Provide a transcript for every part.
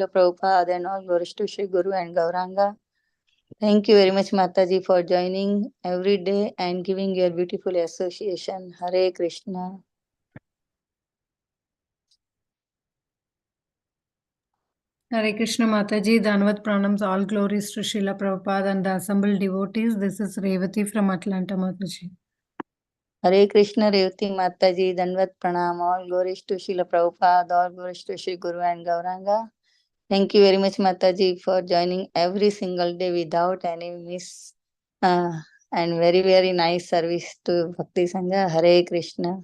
Prabhupada, and all glories to Sri Guru and Gauranga. Thank you very much, Mataji, for joining every day and giving your beautiful association. Hare Krishna. Hare Krishna Mataji, Dhanvat Pranams, all glories to Srila Prabhupada and the assembled devotees. This is Revati from Atlanta, Mataji. Hare Krishna, Revati Mataji, Dhanvat Pranam, all glories to Srila Prabhupada, all glories to Sri Guru and Gauranga. Thank you very much, Mataji, for joining every single day without any miss. And very, very nice service to Bhakti Sanga. Hare Krishna.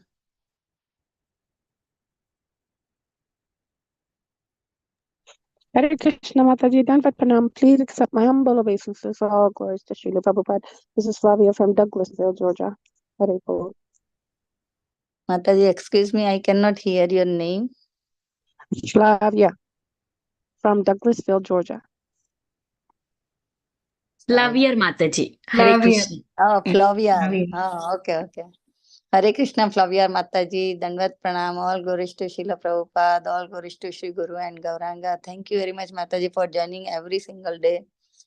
Hare Krishna Mataji, Dhanvat Pranam. Please accept my humble obeisances. All glories to Srila Prabhupada. This is Flavia from Douglasville, Georgia. Hare Krishna. Mataji, excuse me, I cannot hear your name. Flavia from Douglasville, Georgia. Flavia Mataji. Hare Krishna. Oh, Flavia. Flavia. Oh, okay. Hare Krishna, Flavia Mataji, Danvat Pranam, all glories to Srila Prabhupada, all glories to Sri Guru and Gauranga. Thank you very much, Mataji, for joining every single day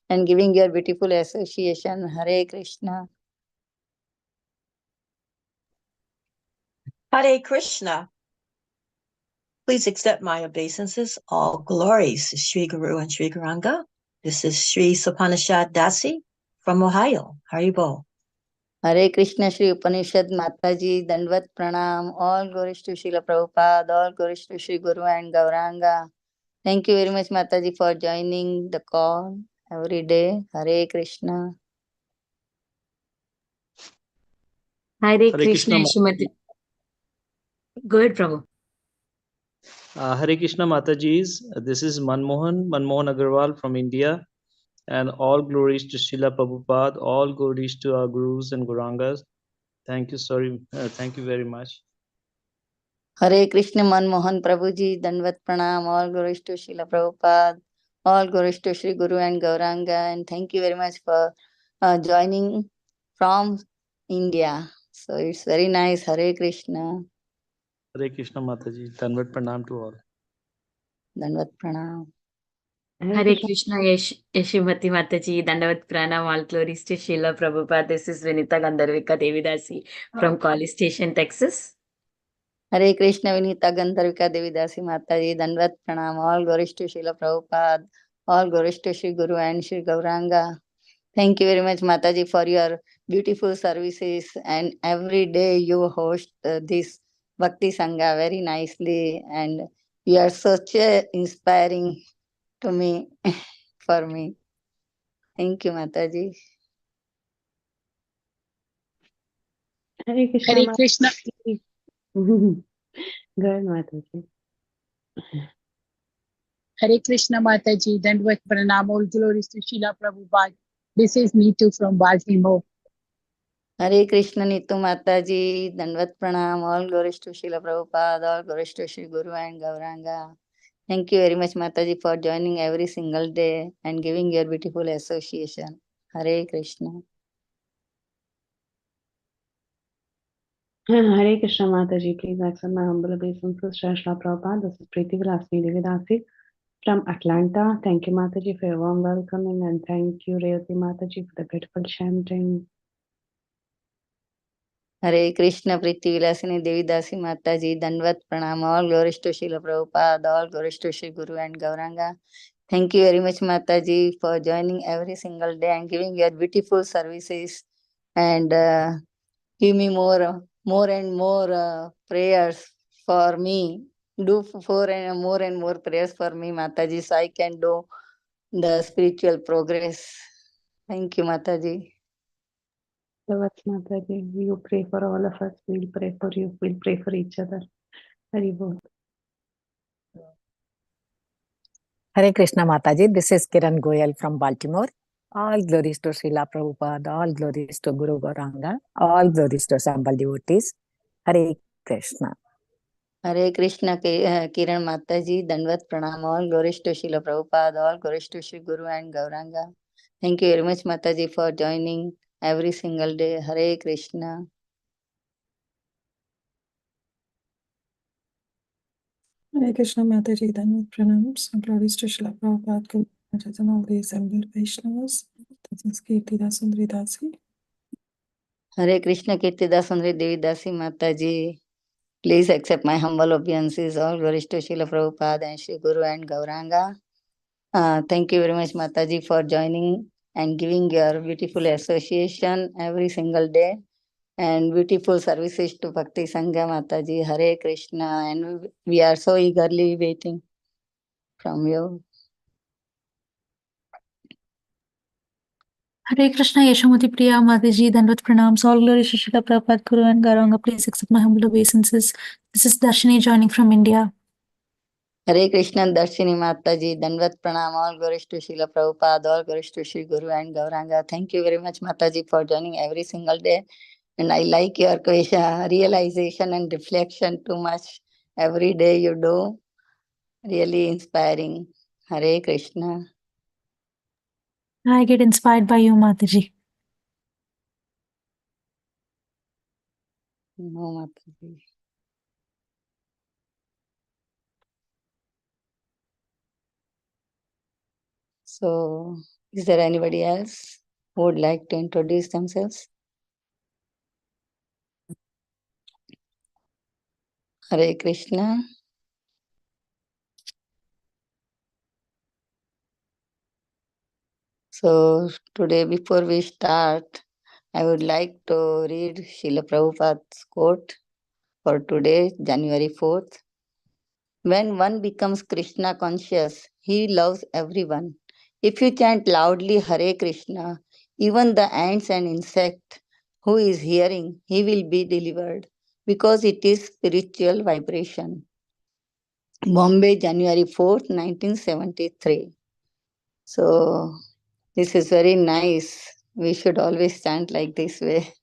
and giving your beautiful association. Hare Krishna. Hare Krishna. Please accept my obeisances. All glories to Sri Guru and Sri Gauranga. This is Sri Sopanishad Dasi from Ohio. Haribol. Hare Krishna, Sri Upanishad Mataji, Danvat Pranam, all glories to Srila Prabhupada, all glories to Sri Guru and Gauranga. Thank you very much, Mataji, for joining the call every day. Hare Krishna. Hare Krishna, Srimati. Go ahead, Prabhu. Hare Krishna Matajis. This is Manmohan Agarwal from India. And all glories to Srila Prabhupada, all glories to our gurus and gurangas. Thank you very much. Hare Krishna Manmohan Prabhuji, Danvat Pranam, all glories to Srila Prabhupada, all glories to Sri Guru and Gauranga, and thank you very much for joining from India. So it's very nice. Hare Krishna. Hare Krishna Mataji, Danvat Pranam to all. Danvat Pranam. Hare Krishna, Yashimati Mataji, Dandavat Pranam, all glories to Srila Prabhupada. This is Vinita Gandharvika Devi Dasi from College Station, Texas. Hare Krishna Vinita Gandharvika Devi Dasi Mataji, Danvat Pranam, all glories to Srila Prabhupada, all glories to Sri Guru and Sri Gauranga. Thank you very much, Mataji, for your beautiful services, and every day you host this Bhakti Sanga very nicely, and you are such inspiring to me, for me. Thank you, Mataji. Hare Krishna. Hare Krishna. Good, Mataji. Hare Krishna Mataji, Dandvat Pranam, all glories to Srila Prabhupada. This is Neetu from Baltimore. Hare Krishna Nitu Mataji, Danvat Pranam, all glories to Srila Prabhupada, all glories to Sri Guru and Gauranga. Thank you very much, Mataji, for joining every single day and giving your beautiful association. Hare Krishna. Hare Krishna Mataji, please accept my humble obeisances. Srila Prabhupada, this is Preeti Vilasini Devi Dasi from Atlanta. Thank you, Mataji, for your warm welcoming, and thank you, Revati Mataji, for the beautiful chanting. Hare Krishna Priti Vilasini Devi Dasi Mataji, Danvat Pranam, all glories to Srila Prabhupada, all glories to Sri Guru and Gauranga. Thank you very much, Mataji, for joining every single day and giving your beautiful services, and give me more and more prayers for me. Do more and more prayers for me, Mataji, so I can do the spiritual progress. Thank you, Mataji. That's Mataji. You pray for all of us. We'll pray for you. We'll pray for each other. Haribol. Hare Krishna Mataji, this is Kiran Goyal from Baltimore. All glories to Srila Prabhupada, all glories to Guru Gauranga, all glories to assembled devotees. Hare Krishna. Hare Krishna Kiran Mataji, Danvat Pranam, all glories to Srila Prabhupada, all glories to Sri Guru and Gauranga. Thank you very much, Mataji, for joining every single day. Hare Krishna. Hare Krishna Mataji, Dhanvat Pranams, and glories to Srila Prabhupada, Guru Maharaj, and all the assembled Vaishnavas. This is Kirtida Sundari Dasi. Hare Krishna Kirtida Sundari Devi Dasi Mataji. Please accept my humble obeisances. All glories to Srila Prabhupada and Sri Guru and Gauranga. Thank you very much, Mataji, for joining and giving your beautiful association every single day and beautiful services to Bhakti Sanga Mataji. Hare Krishna, and we are so eagerly waiting from you. Hare Krishna, Yashamati Priya Mataji, Dandavat Pranams, all glories to Srila Prabhupada, Guru and Gauranga. Please accept my humble obeisances. This is Darshini joining from India. Hare Krishna, Darshini Mataji, Dandavat Pranam, all glories to Srila Prabhupada, all glories to Sri Guru and Gauranga. Thank you very much, Mataji, for joining every single day. And I like your question, realization and reflection too much. Every day you do. Really inspiring. Hare Krishna. I get inspired by you, Mataji. No, Mataji. So, is there anybody else who would like to introduce themselves? Hare Krishna. So, today before we start, I would like to read Srila Prabhupada's quote for today, January 4th. When one becomes Krishna conscious, he loves everyone. If you chant loudly Hare Krishna, even the ants and insect who is hearing, he will be delivered because it is spiritual vibration. Bombay, January 4th, 1973. So, this is very nice. We should always chant like this way.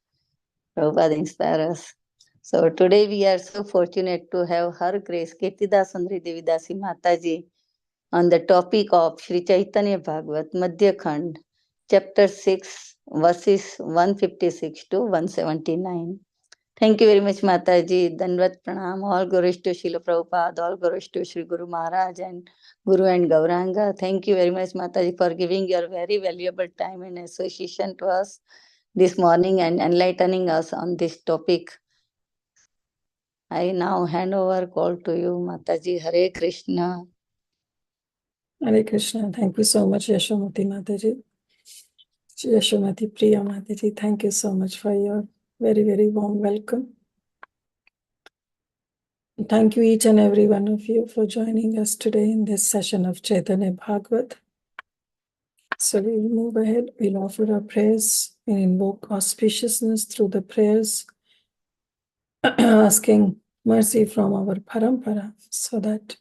Prabhupada inspire us. So today we are so fortunate to have Her Grace Kirtida Sundari Devi Dasi Mataji on the topic of Sri Caitanya Bhagavata Madhya khanda, chapter 6, verses 156 to 179. Thank you very much, Mataji. Dandavat Pranam. All glories to Srila Prabhupada, all glories to Sri Guru Maharaj and Guru and Gauranga. Thank you very much, Mataji, for giving your very valuable time and association to us this morning and enlightening us on this topic. I now hand over call to you, Mataji. Hare Krishna. Hare Krishna. Thank you so much, Yashamati Mataji. Yashamati Priya Mataji, thank you so much for your very, very warm welcome. Thank you each and every one of you for joining us today in this session of Caitanya Bhagavat. So we'll move ahead. We'll offer our prayers. We'll invoke auspiciousness through the prayers, asking mercy from our parampara so that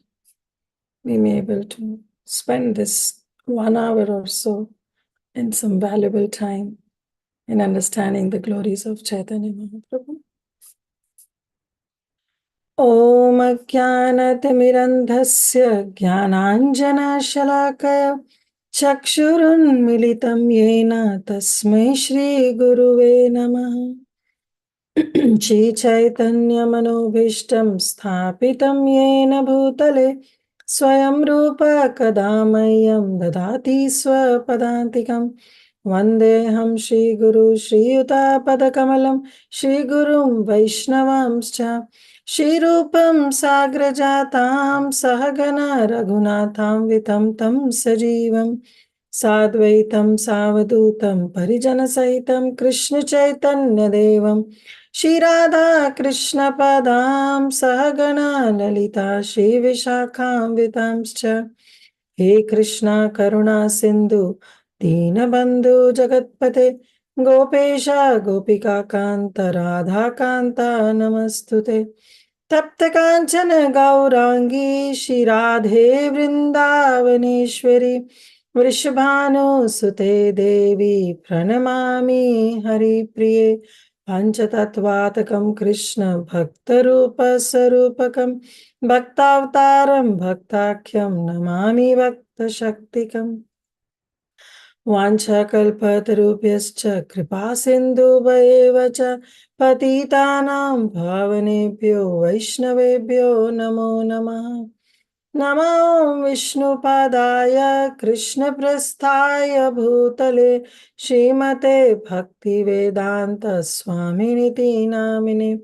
we may be able to spend this 1 hour or so in some valuable time in understanding the glories of Chaitanya Mahaprabhu. Om Ajnanatimirandhasya Jnananjanashalakaya Chakshurunmilitam Yena Tasmai Shri Guruve Namaha. Shri Chaitanya Manobhishtam Sthapitam Yena Bhutale Swayam Rupa Kadamayam Dadati Swapadantikam Vandeham Shri Guru Shri Yuta Padakamalam Shri Gurum Vaishnavamscha Shri Rupam Sagrajatam Sahagana Raghunatham Vitam Tam Sajivam Sadvaitam Savadutam Parijana Sahitam Krishna Chaitanya Devam Shri Radha Krishna Padam Sahagana Lalita Shri Vishakham Vitamscha He Krishna Karuna Sindhu Deenabandhu Jagatpate Gopesha Gopika Kanta Radha Kanta Namastute Tapta Kanchana Gaurangi Shri Radhe Vrindavaneshwari Vrishabhanu Sute Devi Pranamami Hari Priye Panchatattvatakam Krishna Bhaktarupa Sarupakam Bhaktavtaram Bhaktakyam Namami Bhakta Shaktikam Vanchakalpatarubhyascha Kripa Sindhu Bhayevacha Patitanam Bhavanebhyo Vaishnavebhyo Namo Namaha Namo Vishnupadaya Krishna Prasthaya Bhutale Srimate Bhakti Vedanta Swaminiti Namine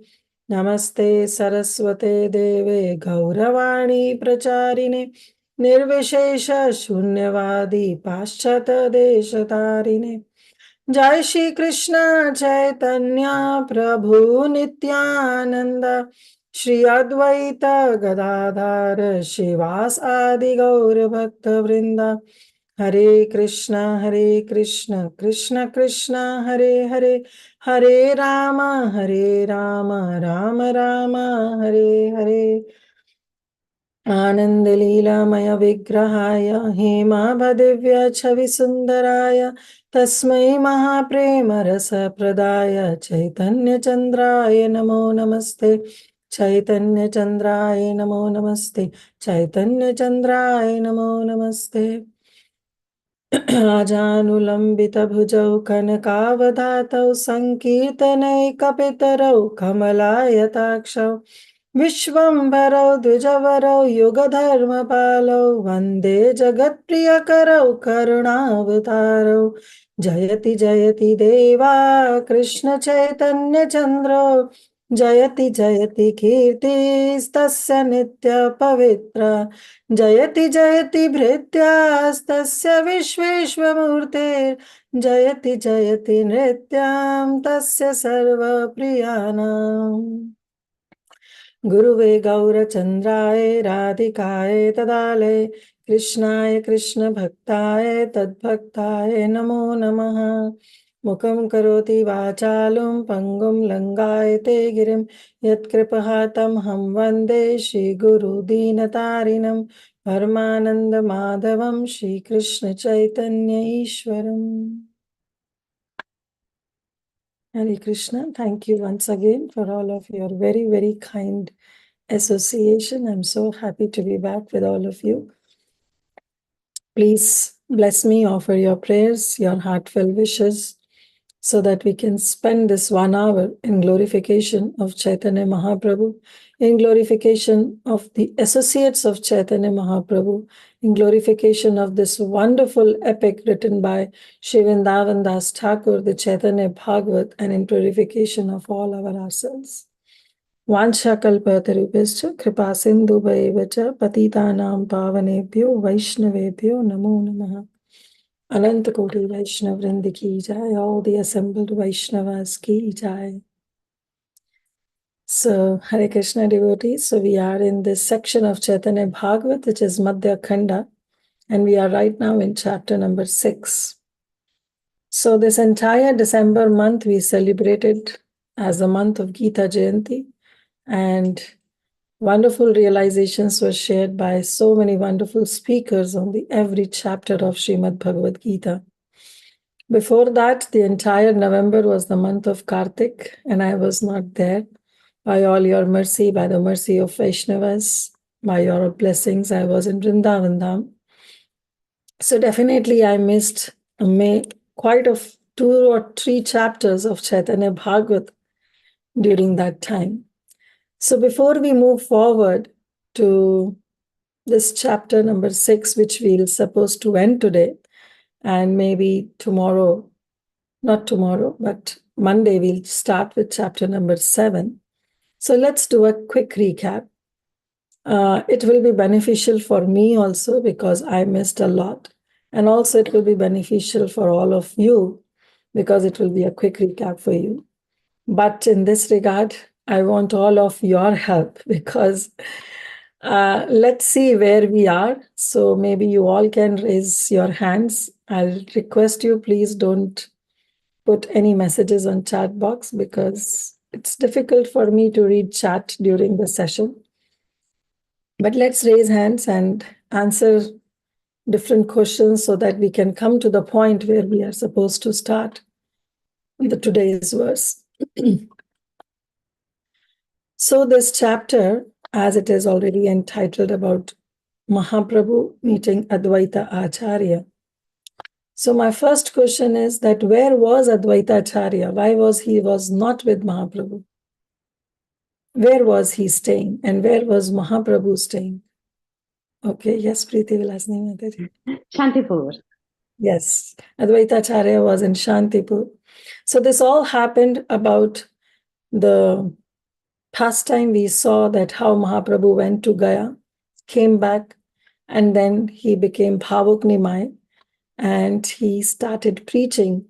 Namaste Saraswate Deve Gauravani Pracharine Nirvishesha Shunyavadi Paschata Deshatarine Jai Shri Krishna Chaitanya Prabhu Nityananda Shri Advaita Gadadhar Shivas Adi Gaur Bhakta Vrinda Hare Krishna Krishna Krishna Hare Hare Hare Rama Rama Rama Hare Hare आनन्दलीलामय विग्रहाय हेमाभदिव्य छविसुन्दराय तस्मै महाप्रेम रसप्रदाय चैतन्यचन्द्राय नमो नमस्ते चैतन्यचन्द्राय नमो नमस्ते चैतन्यचन्द्राय नमो नमस्ते आजानुलम्बितभुजौ कनकावधातौ सङ्कीर्तनैकपितरौ कमलायताक्षौ विश्वम्भरौ द्विजवरौ युगधर्मपालौ वन्दे जगत्प्रियकरौ करुणावतारौ जयति जयति देवा कृष्णचैतन्यचन्द्रो जयति जयति कीर्तिस्तस्य नित्यपवित्र जयति जयति भृत्यास्तस्य विश्वेश्वमूर्ते जयति जयति नृत्यां तस्य सर्वप्रियाणाम् गुरुवे गौरचन्द्राय राधिकाय तदालय कृष्णाय कृष्णभक्ताय तद्भक्ताय नमो नमः मुखं करोति वाचालं पङ्गुं लङ्घयते गिरिं यत्कृपहातं हं वन्दे श्रीगुरुदीनतारिणं परमानन्दमाधवं Sri Krishna Chaitanya ईश्वरम् Hare Krishna, thank you once again for all of your very, very kind association. I'm so happy to be back with all of you. Please bless me, offer your prayers, your heartfelt wishes, so that we can spend this 1 hour in glorification of Chaitanya Mahaprabhu, in glorification of the associates of Chaitanya Mahaprabhu, in glorification of this wonderful epic written by Sri Vrindavan Das Thakur, the Chaitanya Bhagavat, and in purification of all our ourselves. Vansha kalpatarubhascha kripa sindhu bhaivacha patitanam pavanebhyo vaishnavebhyo namo namaha. Ananta Koti Vaishnav Vrindi ki jai, all the assembled Vaishnavas ki jai. So, Hare Krishna devotees, so we are in this section of Chaitanya Bhagavat, which is Madhya khanda, and we are right now in chapter number 6. So, this entire December month we celebrated as the month of Gita Jayanti, and wonderful realizations were shared by so many wonderful speakers on every chapter of Srimad Bhagavad Gita. Before that, the entire November was the month of Kartik, and I was not there. By all your mercy, by the mercy of Vaishnavas, by your blessings, I was in Vrindavan Dham. So definitely I missed quite 2 or 3 chapters of Chaitanya Bhagavat during that time. So before we move forward to this chapter number 6, which we're supposed to end today, and maybe tomorrow, not tomorrow, but Monday, we'll start with chapter number 7. So let's do a quick recap. It will be beneficial for me also because I missed a lot. And also it will be beneficial for all of you because it will be a quick recap for you. But in this regard, I want all of your help because let's see where we are. So maybe you all can raise your hands. I'll request you, please don't put any messages on chat box because it's difficult for me to read chat during the session. But let's raise hands and answer different questions so that we can come to the point where we are supposed to start the today's verse. So this chapter, as it is already entitled about Mahaprabhu meeting Advaita Acharya. So my first question is that where was Advaita Acharya? Why was he not with Mahaprabhu? Where was he staying and where was Mahaprabhu staying? Okay, yes, Preeti Vilasni Mataji. Shantipur. Yes, Advaita Acharya was in Shantipur. So this all happened about the past time we saw that how Mahaprabhu went to Gaya, came back, and then he became Bhavuk Nimai, and he started preaching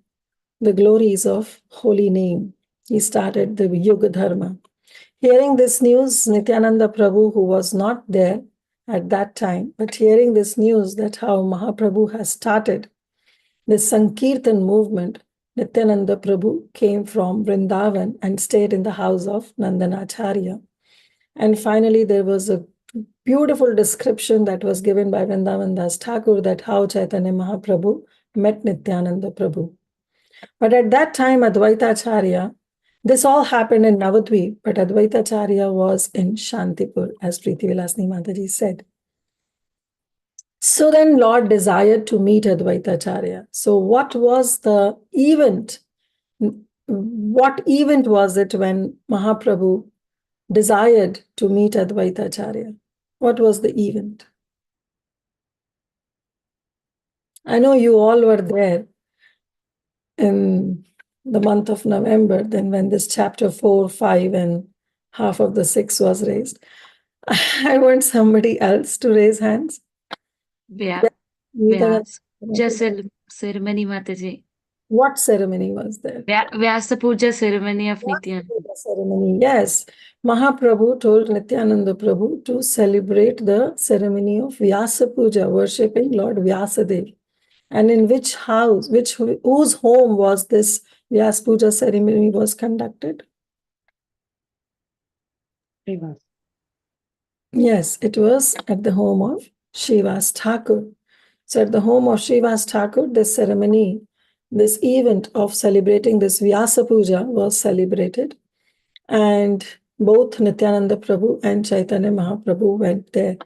the glories of holy name. He started the Yuga Dharma. Hearing this news, Nityananda Prabhu, who was not there at that time, but hearing this news that how Mahaprabhu has started this Sankirtan movement, Nityananda Prabhu came from Vrindavan and stayed in the house of Nandanacharya. And finally, there was a beautiful description that was given by Vrindavan Das Thakur that how Chaitanya Mahaprabhu met Nityananda Prabhu. But at that time, Advaita Acharya, this all happened in Navadvip, but Advaita Acharya was in Shantipur, as Preeti Vilasni Mataji said. So then Lord desired to meet Advaita Acharya. So what was the event? What event was it when Mahaprabhu desired to meet Advaita Acharya? What was the event? I know you all were there in the month of November, then when this chapter 4, 5, and half of the 6 was raised. I want somebody else to raise hands. Just ceremony, Mataji. What ceremony was there? Vyasa Puja ceremony of Nityananda. Ceremony, yes. Mahaprabhu told Nityananda Prabhu to celebrate the ceremony of Vyasa Puja, worshipping Lord Vyasadev. And in which house, whose home was this Vyasa Puja ceremony was conducted? Yes, it was at the home of Srivas Thakur. So at the home of Srivas Thakur, this ceremony, this event of celebrating this Vyasa Puja was celebrated. And both Nityananda Prabhu and Chaitanya Mahaprabhu went there.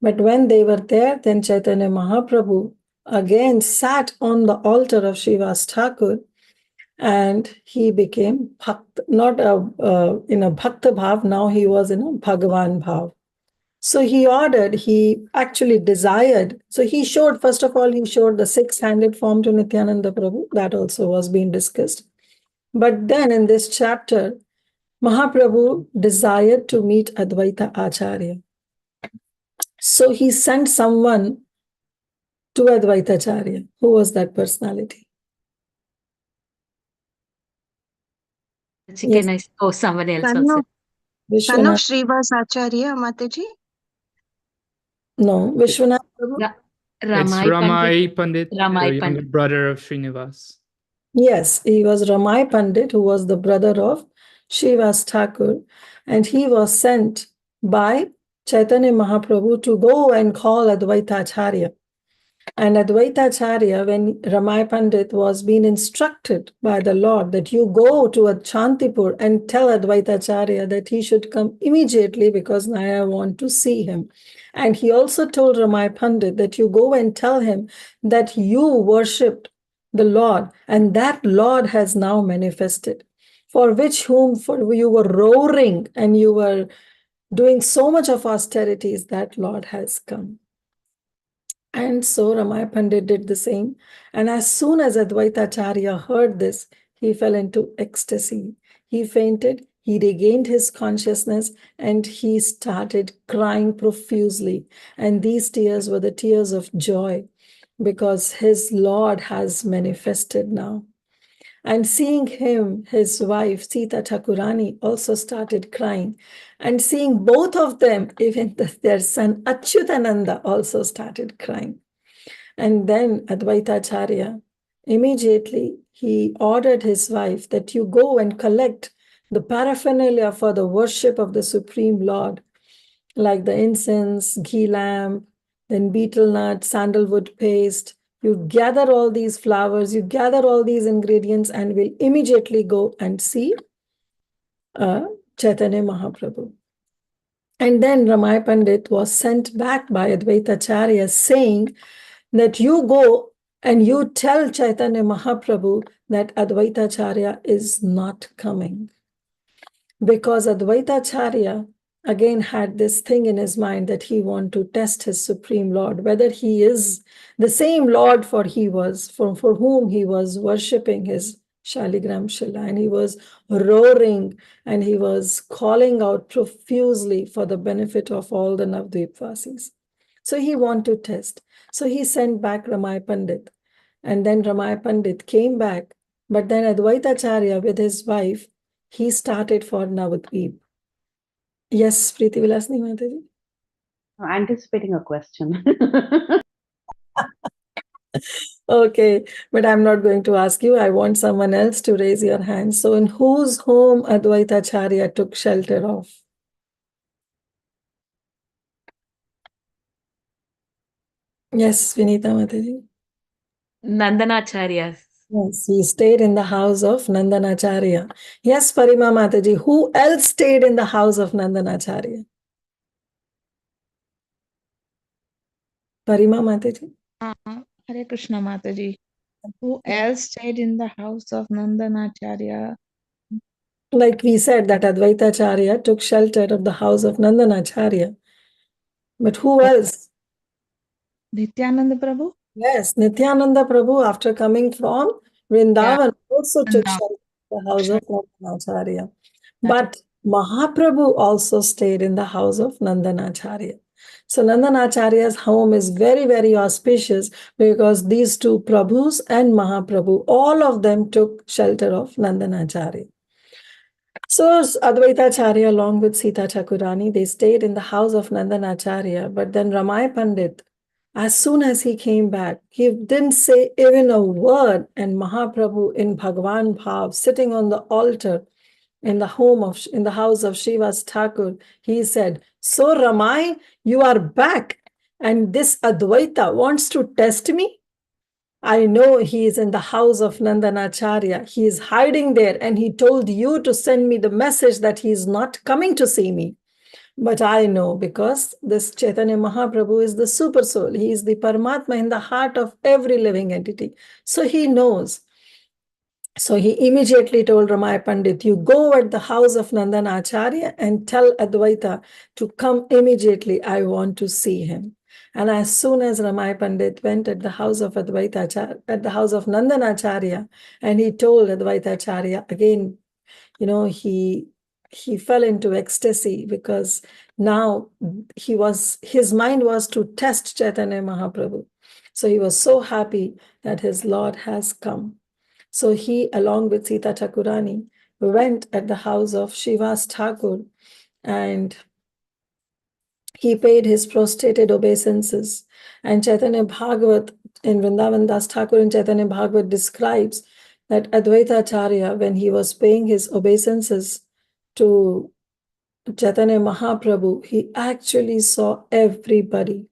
But when they were there, then Chaitanya Mahaprabhu again sat on the altar of Srivas Thakur, and he became not in a Bhakta Bhav, now he was in a Bhagavan Bhav. So he actually desired. So he showed, first of all, he showed the 6-handed form to Nityananda Prabhu. That also was being discussed. But then in this chapter, Mahaprabhu desired to meet Advaita Acharya. So he sent someone to Advaita Acharya. Who was that personality? Can I? Oh, someone else also. Son of Srivas Acharya, Mataji? No, Vishwanath Prabhu? It's Ramai Pandit, the younger brother of Srinivas. Yes, he was Ramai Pandit, who was the brother of Srivas Thakur, and he was sent by Chaitanya Mahaprabhu to go and call Advaita Acharya. And Advaita Acharya, when Ramai Pandit was being instructed by the Lord that you go to a Shantipur and tell Advaita Acharya that he should come immediately because now I want to see him. And he also told Ramai Pandit that you go and tell him that you worshipped the Lord, and that Lord has now manifested, for you were roaring and you were doing so much of austerities, that Lord has come. And so Ramai Pandit did the same. And as soon as Advaita Acharya heard this, he fell into ecstasy. He fainted, he regained his consciousness, and he started crying profusely. And these tears were the tears of joy, because his Lord has manifested now. And seeing him, his wife, Sita Thakurani, also started crying. And seeing both of them, even their son Achyutananda also started crying. And then Advaita Acharya, immediately he ordered his wife that you go and collect the paraphernalia for the worship of the Supreme Lord, like the incense, ghee lamp, then betel nut, sandalwood paste. You gather all these flowers, you gather all these ingredients, and will immediately go and see Chaitanya Mahaprabhu. And then Ramai Pandit was sent back by Advaita Acharya saying that you go and you tell Chaitanya Mahaprabhu that Advaita Acharya is not coming. Because Advaita Acharya again had this thing in his mind that he wanted to test his Supreme Lord, whether he is the same Lord for whom he was worshipping his Shaligram Shila, and he was roaring and he was calling out profusely for the benefit of all the Navdvipvasis. So he wanted to test. So he sent back Ramay Pandit, and then Ramay Pandit came back, but then Advaitacharya with his wife, he started for Navadvip. Yes, Preeti Vilasni Mataji. Anticipating a question. Okay, but I'm not going to ask you. I want someone else to raise your hand. So in whose home Advaitacharya took shelter of? Yes, Vinita Mataji. Nandanacharya. Yes, he stayed in the house of Nandanacharya. Yes, Parima Mataji. Who else stayed in the house of Nandanacharya? Parima Mataji. Hare Krishna Mataji. Who else stayed in the house of Nandanacharya? Like we said, that Advaitacharya took shelter of the house of Nandanacharya. But who else? Nityananda Prabhu? Yes, Nityananda Prabhu, after coming from Vrindavan, also took shelter in the house of Nandanacharya. But Mahaprabhu also stayed in the house of Nandanacharya. So Nandanacharya's home is very, very auspicious because these two Prabhus and Mahaprabhu, all of them took shelter of Nandanacharya. So Advaitacharya along with Sita Chakurani, they stayed in the house of Nandanacharya, but then Ramay Pandit, as soon as he came back, he didn't say even a word, and Mahaprabhu in Bhagwan Bhav, sitting on the altar in the house of Shiva's Thakur, he said, "So Ramay, you are back, and this Advaita wants to test me? I know he is in the house of Nandanacharya. He is hiding there, and he told you to send me the message that he is not coming to see me. But I know, because this Chaitanya Mahaprabhu is the super soul. He is the Paramatma in the heart of every living entity. So he knows. So he immediately told Ramay Pandit, you go at the house of Nandanacharya and tell Advaita to come immediately. I want to see him." And as soon as Ramay Pandit went at the house of at the house of Nandanacharya, and he told Advaitacharya, again, he fell into ecstasy, because now his mind was to test Chaitanya Mahaprabhu. So he was so happy that his Lord has come. So he, along with Sita Chakurani, went at the house of Shiva's Thakur, and he paid his prostrated obeisances. And Chaitanya Bhagavat in Vrindavan Das Thakur in Chaitanya Bhagavat describes that Advaitacharya, when he was paying his obeisances to Chaitanya Mahaprabhu, he actually saw everybody.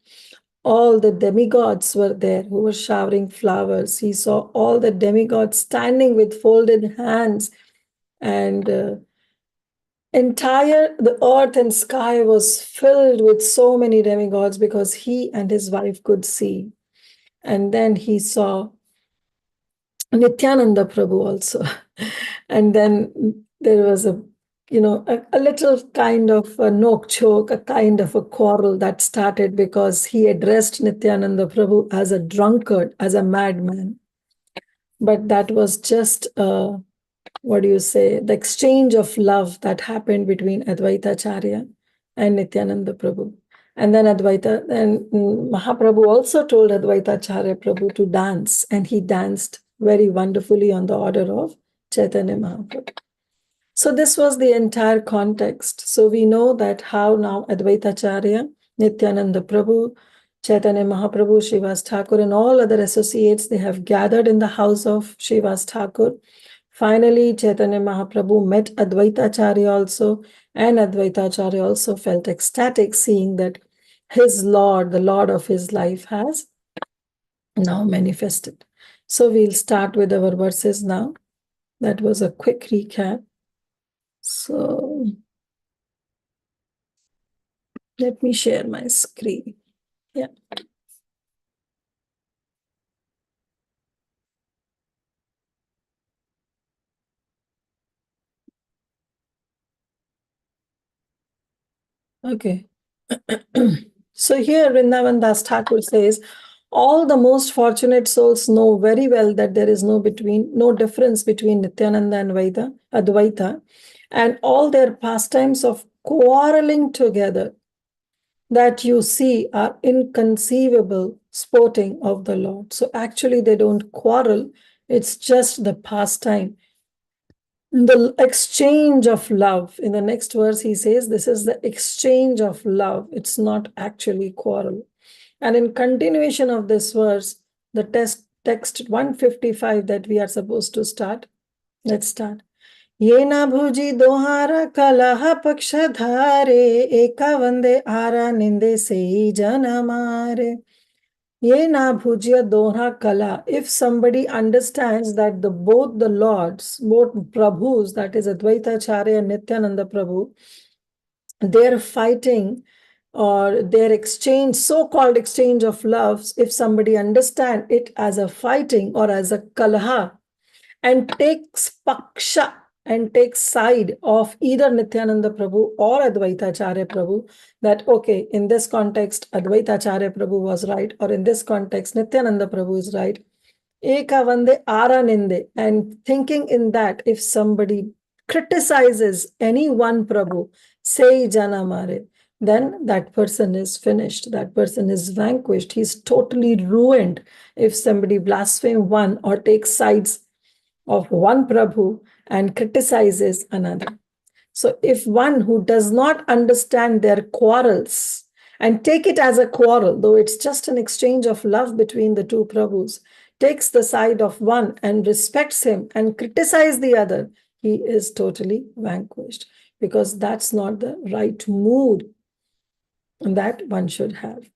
All the demigods were there who were showering flowers. He saw all the demigods standing with folded hands, and the earth and sky was filled with so many demigods, because he and his wife could see. And then he saw Nityananda Prabhu also. And then there was a little kind of a nok-chok, a kind of a quarrel that started, because he addressed Nityananda Prabhu as a drunkard, as a madman. But that was just, the exchange of love that happened between Advaitacharya and Nityananda Prabhu. And then Mahaprabhu also told Advaitacharya Prabhu to dance, and he danced very wonderfully on the order of Chaitanya Mahaprabhu. So this was the entire context. So we know that how now Advaitacharya, Nityananda Prabhu, Chaitanya Mahaprabhu, Shiva's Thakur, and all other associates, they have gathered in the house of Shiva's Thakur. Finally, Chaitanya Mahaprabhu met Advaitacharya also, and Advaitacharya also felt ecstatic seeing that his Lord, the Lord of his life, has now manifested. So we'll start with our verses now. That was a quick recap. So let me share my screen. Yeah. Okay. So here Vrindavan Das Thakur says, all the most fortunate souls know very well that there is no difference between Nityananda and Advaita, and all their pastimes of quarreling together that you see are inconceivable sporting of the Lord. So actually they don't quarrel, it's just the pastime. The exchange of love. In the next verse, he says, this is the exchange of love. It's not actually quarrel. And in continuation of this verse, the text 155 that we are supposed to start. Let's start. Yena bhuji dohara kalaha paksha dhare eka vande ara ninde sei janamare. Yena bhujya doha kala. If somebody understands that both the lords, both Prabhus, that is Advaita Acharya and Nityananda Prabhu, they're fighting or their exchange, so-called exchange of loves, if somebody understands it as a fighting or as a kalaha and takes paksha and takes side of either Nityananda Prabhu or Advaita Acharya Prabhu, that okay, in this context, Advaita Acharya Prabhu was right, or in this context, Nityananda Prabhu is right. Eka vande ara ninde, and thinking in that, if somebody criticizes any one Prabhu, say janamare, then that person is finished. That person is vanquished. He's totally ruined if somebody blasphemes one or takes sides of one Prabhu and criticizes another. So if one who does not understand their quarrels and take it as a quarrel, though it's just an exchange of love between the two Prabhus, takes the side of one and respects him and criticizes the other, he is totally vanquished, because that's not the right mood that one should have.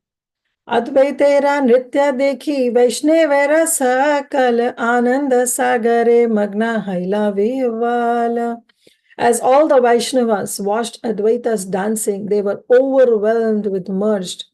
अद्वैतेरा नृत्य देखी वैष्णवेरा सकल आनंद सागरे magna haila vivala. As all the Vaishnavas watched Advaita's dancing, they were overwhelmed with merged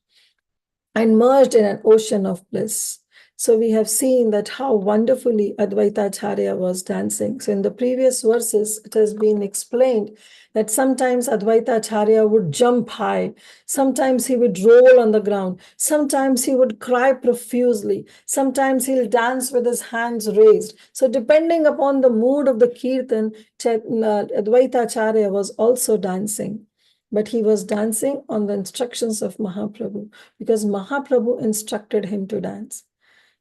in an ocean of bliss. So we have seen that how wonderfully Advaita Acharya was dancing. So in the previous verses, it has been explained that sometimes Advaita Acharya would jump high, sometimes he would roll on the ground, sometimes he would cry profusely, sometimes he'll dance with his hands raised. So depending upon the mood of the kirtan, Advaita Acharya was also dancing. But he was dancing on the instructions of Mahaprabhu, because Mahaprabhu instructed him to dance.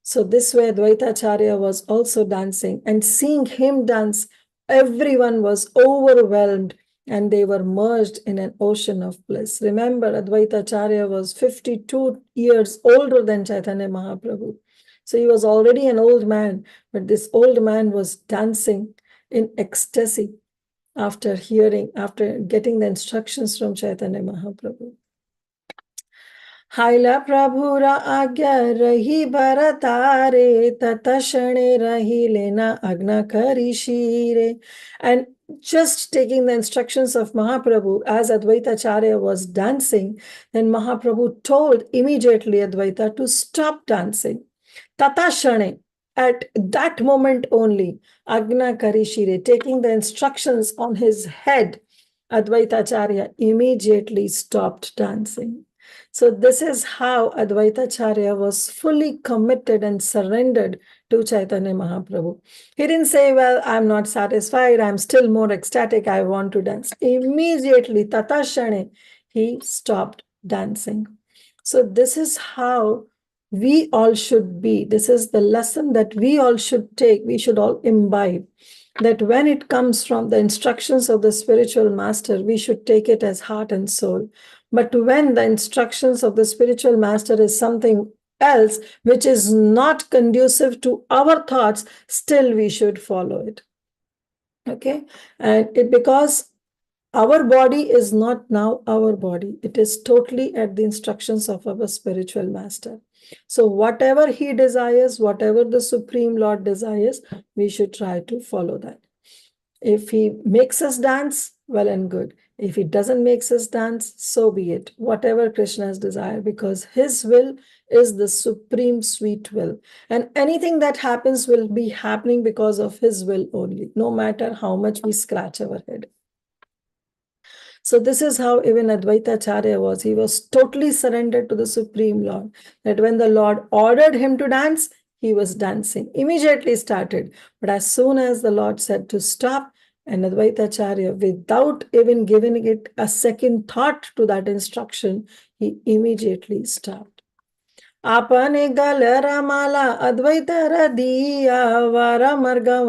So this way Advaita Acharya was also dancing, and seeing him dance, everyone was overwhelmed and they were merged in an ocean of bliss. Remember, Advaita Acharya was 52 years older than Chaitanya Mahaprabhu. So he was already an old man, but this old man was dancing in ecstasy after getting the instructions from Chaitanya Mahaprabhu. Haila Prabhura agya rahi baratare tatashane rahi lena agna kari shire. And just taking the instructions of Mahaprabhu, as Advaita Acharya was dancing, then Mahaprabhu told immediately Advaita to stop dancing. Tatashane, at that moment only, agna kari shire, taking the instructions on his head, Advaita Acharya immediately stopped dancing. So this is how Advaita Acharya was fully committed and surrendered to Chaitanya Mahaprabhu. He didn't say, well, I'm not satisfied, I'm still more ecstatic, I want to dance. Immediately, tatashane, he stopped dancing. So this is how we all should be. This is the lesson that we all should take, we should all imbibe. That when it comes from the instructions of the spiritual master, we should take it as heart and soul. But when the instructions of the spiritual master is something else, which is not conducive to our thoughts, still we should follow it. Okay? And because our body is not now our body. It is totally at the instructions of our spiritual master. So whatever he desires, whatever the Supreme Lord desires, we should try to follow that. If he makes us dance, well and good. If he doesn't make us dance, so be it. Whatever Krishna's desire, because his will is the supreme sweet will. And anything that happens will be happening because of his will only, no matter how much we scratch our head. So this is how even Advaita Acharya was. He was totally surrendered to the Supreme Lord. That when the Lord ordered him to dance, he was dancing. Immediately started. But as soon as the Lord said to stop, and Advaita Acharya, without even giving it a second thought to that instruction, he immediately stopped. Apane galera mala Advaita radiya vara marga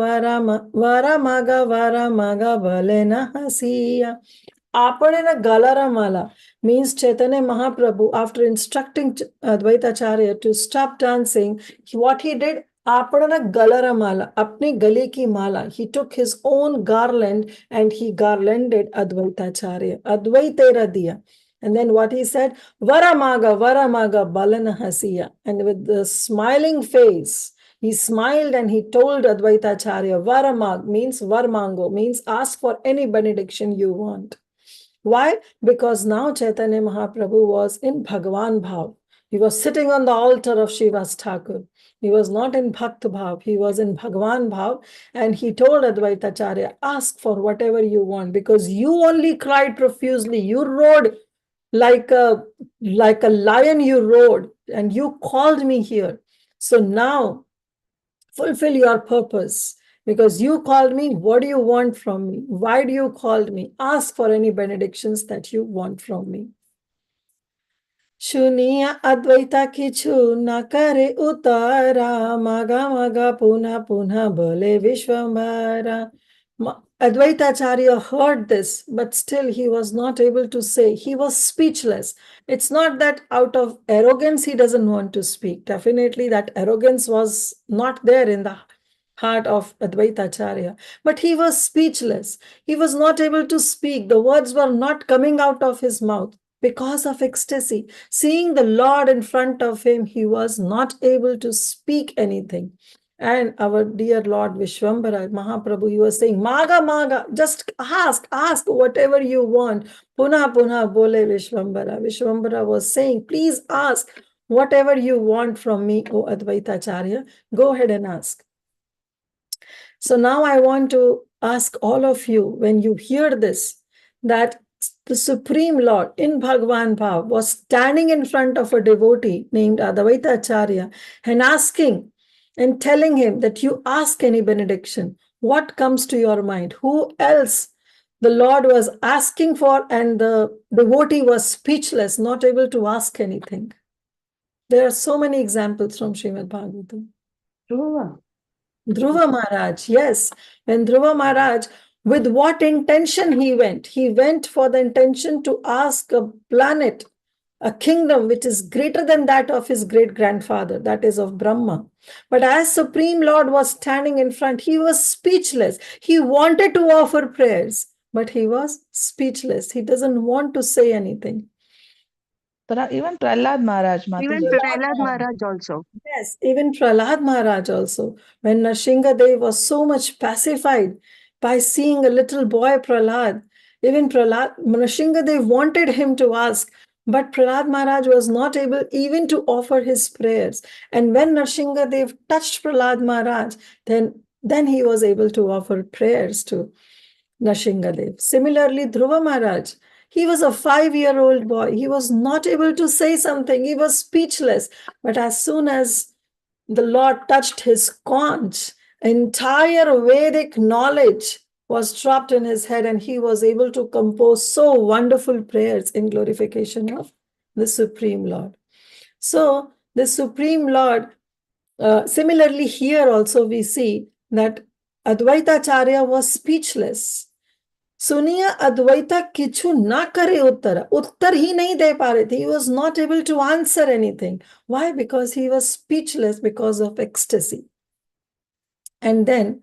vara maga valena hasiya. Apanena Galaramala means Chaitanya Mahaprabhu, after instructing Advaita Acharya to stop dancing, what he did, Apanena Galaramala, apne gali ki mala, he took his own garland and he garlanded Advaita Acharya, Advaitera diya. And then what he said, Varamaga balana hasiya. And with the smiling face, he smiled and he told Advaita Acharya, Varamag means Varmango, means ask for any benediction you want. Why? Because now Chaitanya Mahaprabhu was in Bhagavan Bhav. He was sitting on the altar of Shiva's Thakur. He was not in Bhakt Bhav. He was in Bhagavan Bhav. And he told Advaita Acharya, ask for whatever you want, because you only cried profusely. You roared like a lion, you roared, and you called me here. So now fulfill your purpose. Because you called me, what do you want from me? Why do you call me? Ask for any benedictions that you want from me. Shuniya Advaita kichu nakare utara maga puna bole Vishwambara. Advaita Acharya heard this, but still he was not able to say. He was speechless. It's not that out of arrogance he doesn't want to speak. Definitely that arrogance was not there in the heart of Advaita Acharya. But he was speechless. He was not able to speak. The words were not coming out of his mouth because of ecstasy. Seeing the Lord in front of him, he was not able to speak anything. And our dear Lord Vishwambara, Mahaprabhu, he was saying, Maga, just ask whatever you want. Puna bole Vishwambara. Vishwambara was saying, please ask whatever you want from me, O Advaita Acharya. Go ahead and ask. So now I want to ask all of you, when you hear this, that the Supreme Lord in Bhagavan Bhav was standing in front of a devotee named Advaita Acharya and asking and telling him that you ask any benediction. What comes to your mind? Who else the Lord was asking for and the devotee was speechless, not able to ask anything? There are so many examples from Srimad Bhagavatam. Dhruva Maharaj, yes. When Dhruva Maharaj, with what intention he went? He went for the intention to ask a planet, a kingdom which is greater than that of his great-grandfather, that is of Brahma. But as Supreme Lord was standing in front, he was speechless. He wanted to offer prayers, but he was speechless. He doesn't want to say anything. Even Prahlad Maharaj. Even Prahlad Maharaj also. Yes, even Prahlad Maharaj also. When Nrsimhadev was so much pacified by seeing a little boy Prahlad, even Nrsimhadev wanted him to ask, but Prahlad Maharaj was not able even to offer his prayers. And when Nrsimhadev touched Prahlad Maharaj, then he was able to offer prayers to Nrsimhadev. Similarly, Dhruva Maharaj, he was a 5-year-old boy. He was not able to say something. He was speechless. But as soon as the Lord touched his conch, entire Vedic knowledge was dropped in his head, and he was able to compose so wonderful prayers in glorification of the Supreme Lord. So the Supreme Lord, similarly here also we see that Advaita Acharya was speechless. Suniya Advaita kichu na kare uttara. Uttar hi nahi de pa rahe the. He was not able to answer anything. Why? Because he was speechless because of ecstasy. And then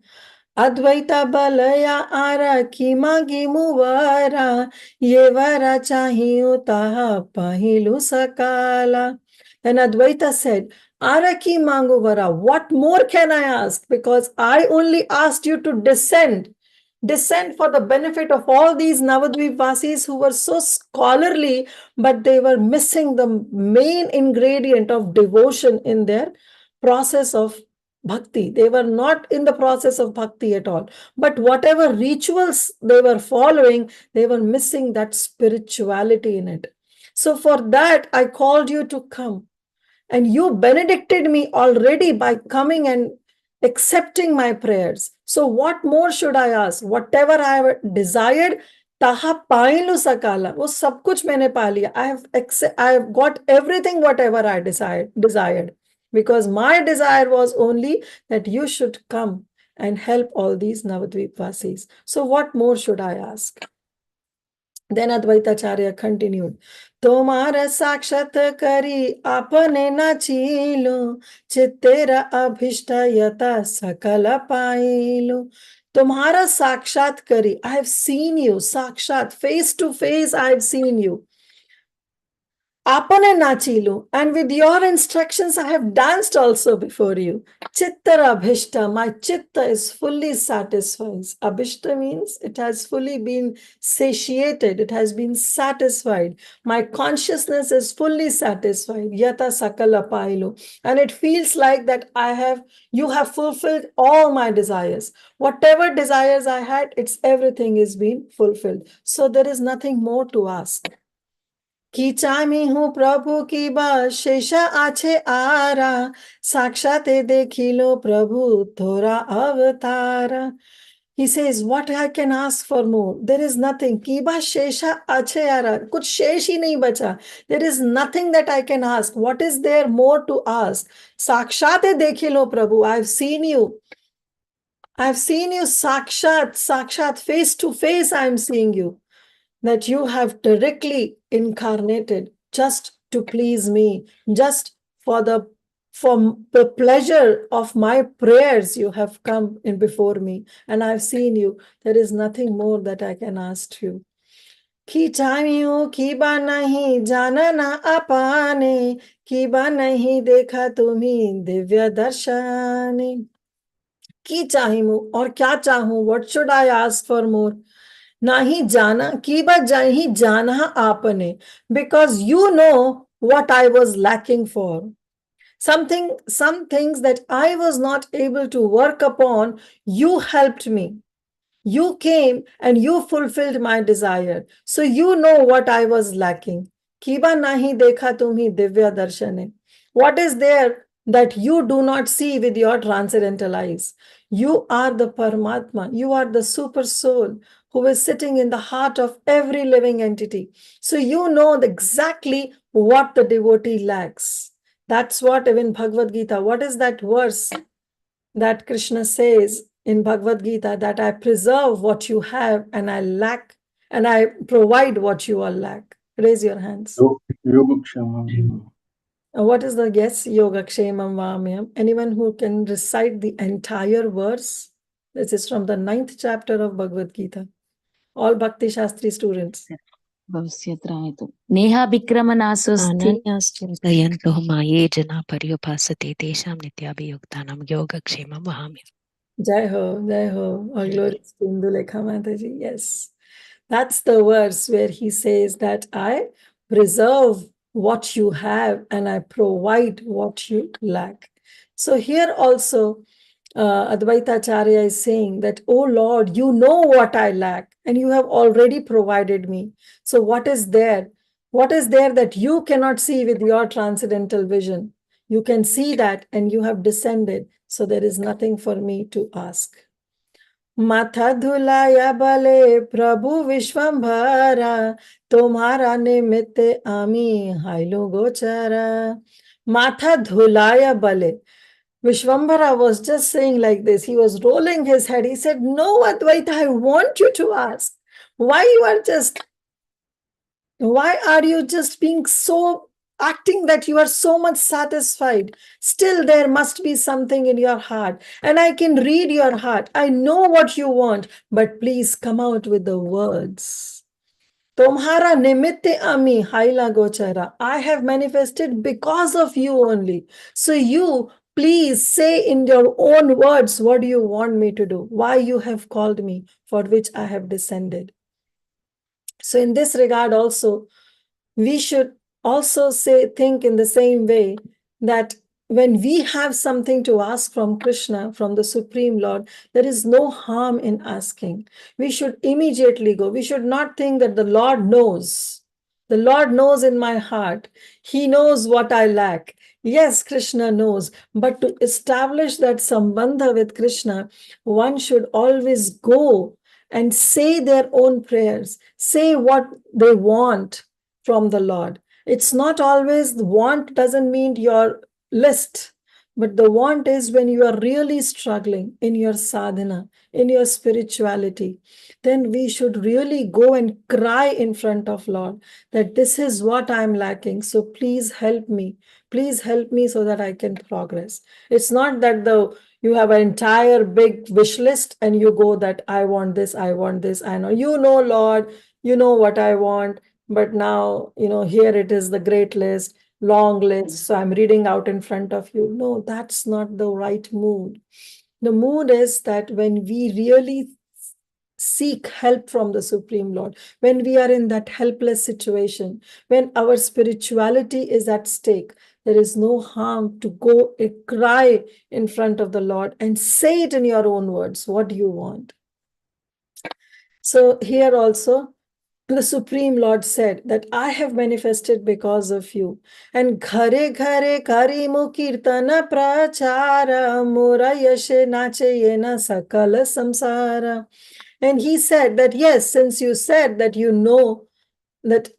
Advaita balaya ara kima gimu vara ye vara chahiyu taha pahilu sakala. And Advaita said, Araki mangu vara, what more can I ask? Because I only asked you to descend for the benefit of all these Navadvipvasis who were so scholarly, but they were missing the main ingredient of devotion in their process of bhakti. They were not in the process of bhakti at all. But whatever rituals they were following, they were missing that spirituality in it. So for that, I called you to come. And you benedicted me already by coming and accepting my prayers. So what more should I ask? Whatever I have desired, taha pailu sakala. वो सब कुछ मैंने पा लिया. I have got everything whatever I desired. Because my desire was only that you should come and help all these Navadvip Vasis. So what more should I ask? Then Advaitacharya continued, Tomara sakshat kari apane na chilo, chittera abhishta yata sakala pailo. Tomara sakshat kari, I have seen you, sakshat, face to face, I have seen you. Apane nachilu, and with your instructions, I have danced also before you. Chittara abhishta, my chitta is fully satisfied. Abhishta means it has fully been satiated, it has been satisfied. My consciousness is fully satisfied. Yata sakala pailu, and it feels like that you have fulfilled all my desires. Whatever desires I had, everything is being fulfilled. So there is nothing more to ask. की चामी हूँ प्रभु की बा शेषा आछे आरा साक्षाते देखिलो प्रभु थोरा अवतारा. He says, what I can ask for more? There is nothing. Kiba shesha ache ara. Kuch shesh hi nahi bacha. There is nothing that I can ask. What is there more to ask? Sakshate dekhilo Prabhu. I've seen you. I've seen you sakshat, face to face. I'm seeing you. That you have directly incarnated just to please me, just for the pleasure of my prayers, you have come in before me, and I've seen you. There is nothing more that I can ask you. Ki chamiyo ki ba nahi jana na apane, ki ba nahi dekha tumhi divya darshane. Ki chahimu, or kya chahu, what should I ask for more? Nahi jana, ki ba jahi jana apane, because you know what I was lacking for. Some things that I was not able to work upon, you helped me. You came and you fulfilled my desire. So you know what I was lacking. Kiba nahi dekha tumhi divya darshane. What is there that you do not see with your transcendental eyes? You are the Paramatma. You are the super soul who is sitting in the heart of every living entity. So you know exactly what the devotee lacks. That's what even Bhagavad Gita, what is that verse that Krishna says in Bhagavad Gita, that I preserve what you have and I lack, and I provide what you all lack? Raise your hands. What is the guess? Yogakshemam Vamyam. Anyone who can recite the entire verse? This is from the 9th chapter of Bhagavad Gita. All Bhakti Shastri students. Neha Bikramanasosti. Ananyascintayanto maye jana paryupasate tesham nityabhayuktanam yogakshemam vahami. Jai ho, Jai ho. All glories to Indulekha Mataji. Yes. That's the verse where he says that I preserve what you have and I provide what you lack. So here also, Advaita Acharya is saying that, oh Lord, you know what I lack and you have already provided me. So what is there? What is there that you cannot see with your transcendental vision? You can see that and you have descended. So there is nothing for me to ask. माथा धुलाया बले प्रभु विश्वंभरा तुम्हारा निमित्त आमी high-low गोचरा. Matha dhulaya bale. Vishwambhara was just saying like this. He was rolling his head. He said, no, Advaita, I want you to ask. Why are you just being so, acting that you are so much satisfied? Still, there must be something in your heart. And I can read your heart. I know what you want, but please come out with the words. Tomhara nimitte ami haila gochara. I have manifested because of you only. So you please say in your own words, what do you want me to do? Why you have called me, for which I have descended. So in this regard also, we should also think in the same way that when we have something to ask from Krishna, from the Supreme Lord, there is no harm in asking. We should immediately go. We should not think that the Lord knows. The Lord knows in my heart. He knows what I lack. Yes, Krishna knows. But to establish that sambandha with Krishna, one should always go and say their own prayers, say what they want from the Lord. It's not always the want doesn't mean your list, but the want is when you are really struggling in your sadhana, in your spirituality, then we should really go and cry in front of Lord that this is what I'm lacking, so please help me so that I can progress. It's not that you have an entire big wish list and you go that I want this, I know, Lord, you know what I want, but now, here it is, the great list, long list, so I'm reading out in front of you. No, that's not the right mood. The mood is that when we really seek help from the Supreme Lord, when we are in that helpless situation, when our spirituality is at stake, there is no harm to go and cry in front of the Lord and say it in your own words. What do you want? So here also, the Supreme Lord said that I have manifested because of you. And ghare ghare karimu kirtana prachara mora yashe nache yena sakala samsara. And he said that, yes, since you said that you know that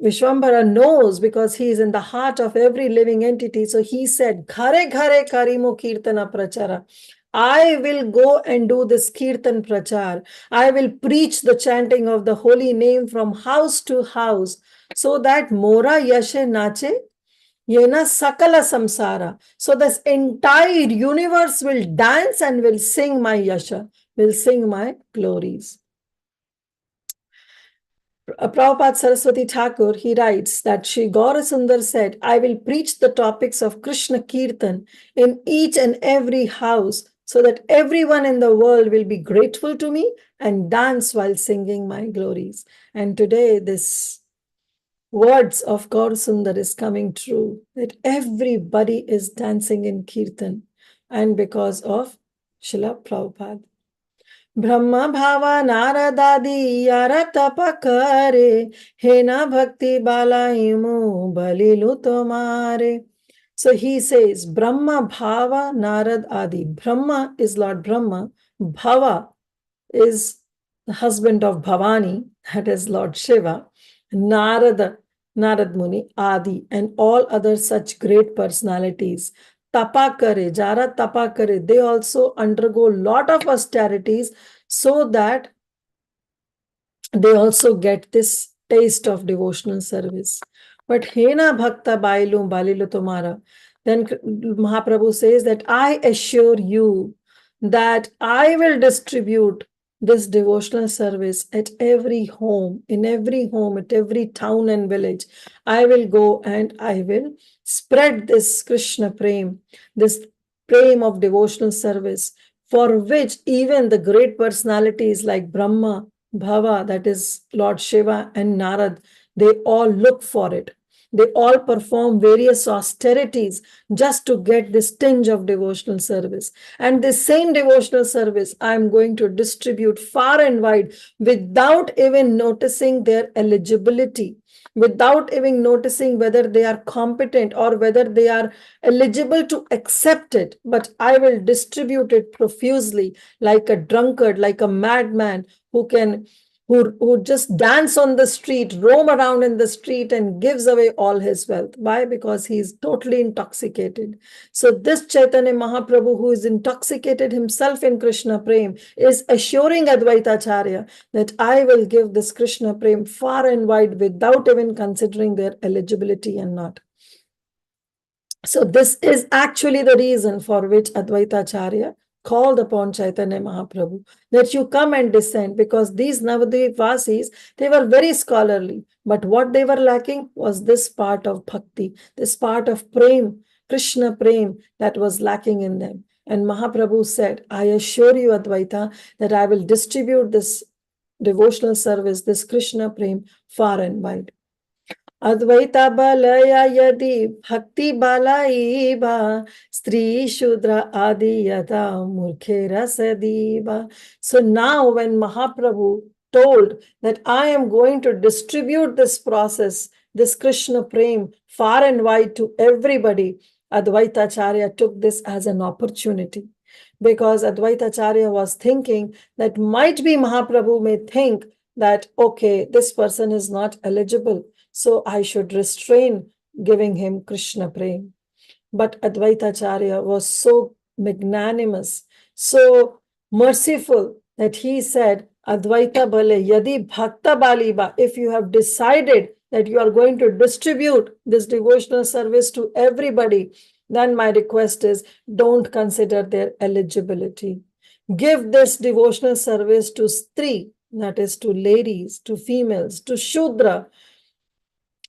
Vishwambara knows because he is in the heart of every living entity. So he said, ghare ghare karimu kirtana prachara. I will go and do this kirtan prachar. I will preach the chanting of the holy name from house to house so that mora yashe nache yena sakala samsara. So this entire universe will dance and will sing my yasha, will sing my glories. Prabhupada Saraswati Thakur, he writes that Sri Gaurasundar said, I will preach the topics of Krishna Kirtan in each and every house so that everyone in the world will be grateful to me and dance while singing my glories. And today this words of Gaurasundar is coming true, that everybody is dancing in Kirtan, and because of Srila Prabhupada. Brahma bhava naradadi yara tapa kare hena bhakti balaimu balilu tomare. So he says Brahma bhava narad adi. Brahma is Lord Brahma. Bhava is the husband of Bhavani, that is Lord Shiva. Narad Muni, Adi, and all other such great personalities. Tapa kare, jara tapa kare, they also undergo lot of austerities so that they also get this taste of devotional service. But Hena Bhakta Bailu Balilu Tumara, then Mahaprabhu says that I assure you that I will distribute this devotional service at every home, at every town and village. I will go and I will spread this Krishna Prem, this Prem of devotional service, for which even the great personalities like Brahma, Bhava, that is Lord Shiva, and Narad, they all look for it. They all perform various austerities just to get this tinge of devotional service. And this same devotional service, I'm going to distribute far and wide without even noticing their eligibility, without even noticing whether they are competent or whether they are eligible to accept it. But I will distribute it profusely like a drunkard, like a madman who just dance on the street, roam around in the street and gives away all his wealth. Why? Because he is totally intoxicated. So this Chaitanya Mahaprabhu, who is intoxicated himself in Krishna Prem, is assuring Advaita Acharya that I will give this Krishna Prem far and wide without even considering their eligibility and not. So this is actually the reason for which Advaita Acharya called upon Chaitanya Mahaprabhu, that you come and descend, because these Navadvip Vasis, they were very scholarly, but what they were lacking was this part of bhakti, this part of prem, Krishna Prem, that was lacking in them. And Mahaprabhu said, I assure you, Advaita, that I will distribute this devotional service, this Krishna Prem, far and wide. Advaita balaya yadi bhakti balaiba stri shudra adi yada murkhera sadiba. So now when Mahaprabhu told that I am going to distribute this process, this Krishna Prem, far and wide to everybody, Advaita Acharya took this as an opportunity, because Advaita Acharya was thinking that might be Mahaprabhu may think that, okay, this person is not eligible, so I should restrain giving him Krishna Prem. But Advaita Acharya was so magnanimous, so merciful, that he said, Advaita Bale, Yadi Bhakta Baliba, if you have decided that you are going to distribute this devotional service to everybody, then my request is, don't consider their eligibility. Give this devotional service to Stri, that is to ladies, to females, to Shudra,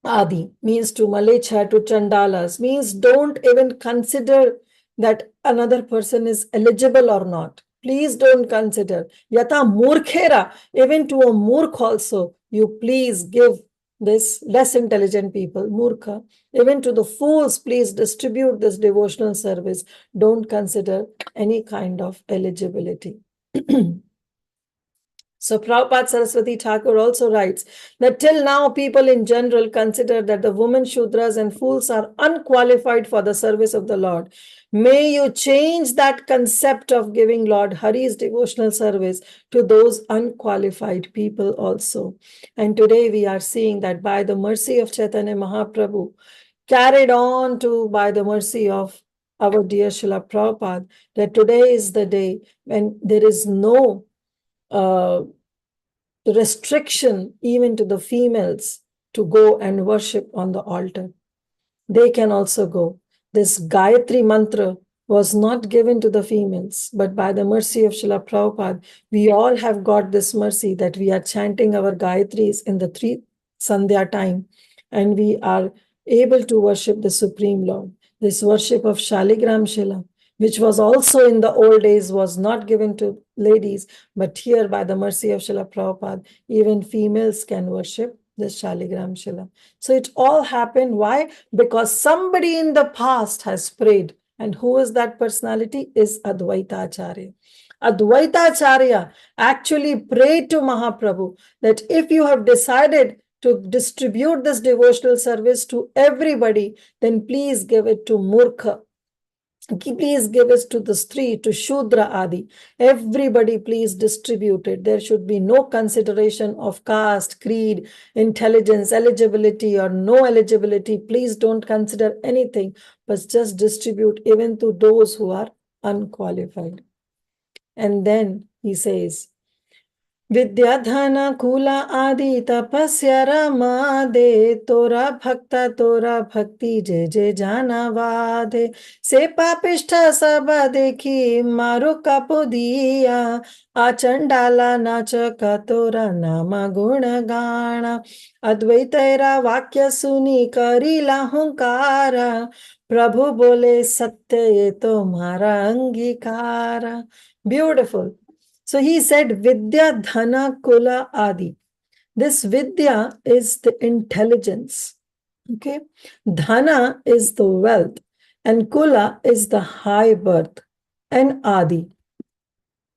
Adi, means to Malecha, to Chandalas, means don't even consider that another person is eligible or not. Please don't consider. Yata murkhera, even to a murkh also, you please give this less intelligent people, murkha. Even to the fools, please distribute this devotional service. Don't consider any kind of eligibility. So Prabhupada Saraswati Thakur also writes that till now people in general consider that the women Shudras and fools are unqualified for the service of the Lord. May you change that concept of giving Lord Hari's devotional service to those unqualified people also. And today we are seeing that by the mercy of Chaitanya Mahaprabhu, carried on to by the mercy of our dear Srila Prabhupada, that today is the day when there is no restriction even to the females to go and worship on the altar. They can also go. This Gayatri mantra was not given to the females, but by the mercy of Srila Prabhupada, we all have got this mercy that we are chanting our Gayatris in the 3 Sandhya time, and we are able to worship the Supreme Lord. This worship of Shaligram Shila, which was also in the old days, was not given to ladies, but here by the mercy of Srila Prabhupada, even females can worship this Shaligram Shila. So it all happened. Why? Because somebody in the past has prayed. And who is that personality? Is Advaita Acharya. Advaita Acharya actually prayed to Mahaprabhu that if you have decided to distribute this devotional service to everybody, then please give it to Murkha. Please give it to the Stri, to Shudra Adi. Everybody please distribute it. There should be no consideration of caste, creed, intelligence, eligibility or no eligibility. Please don't consider anything, but just distribute even to those who are unqualified. And then he says, Vidyadhana kula adi tapasya ramade tora bhakta tora bhakti je je jana vade se papishtha sabha dekhi maru kapu diya achandala nachaka tora nama guna gana advaitaira vakya suni karila hunkara Prabhu bole satya ye to mara angikara. Beautiful. So he said, Vidya, Dhana, Kula, Adi. This Vidya is the intelligence. Okay. Dhana is the wealth. And Kula is the high birth. And Adi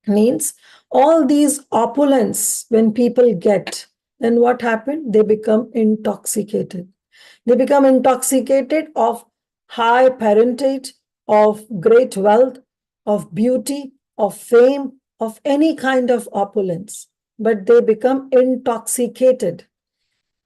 means all these opulence, when people get, then what happened? They become intoxicated. They become intoxicated of high parentage, of great wealth, of beauty, of fame, of any kind of opulence, but they become intoxicated.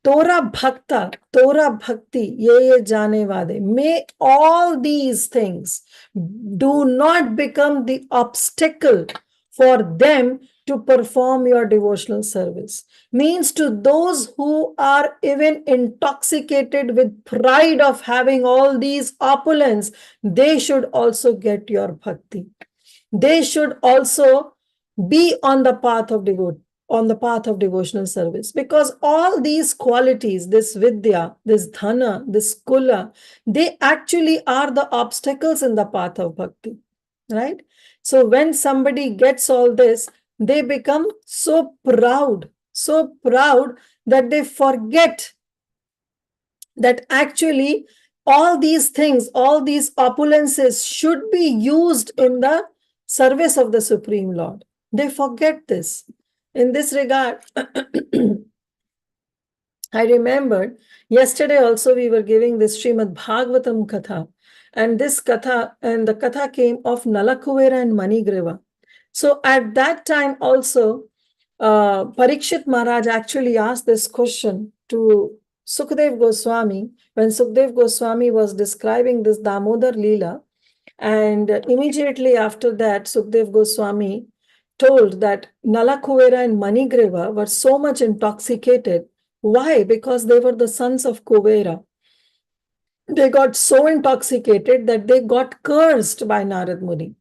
Tora bhakta, Tora bhakti, ye jane vade. May all these things do not become the obstacle for them to perform your devotional service. Means to those who are even intoxicated with pride of having all these opulence, they should also get your bhakti. They should also be on the path of devotional service, because all these qualities, this vidya, this dhana, this kula, they actually are the obstacles in the path of bhakti, right? So when somebody gets all this, they become so proud that they forget that actually all these things, all these opulences should be used in the service of the Supreme Lord. They forget this. In this regard, I remembered yesterday also we were giving this Srimad Bhagavatam Katha, and this Katha, and the Katha came of Nalakuvera and Manigreva. So at that time also, Parikshit Maharaj actually asked this question to Sukadev Goswami when Sukadev Goswami was describing this Damodar Leela. And immediately after that, Sukadev Goswami told that Nalakuvera and Manigreva were so much intoxicated. Why? Because they were the sons of Kuvera. They got so intoxicated that they got cursed by Narad Muni.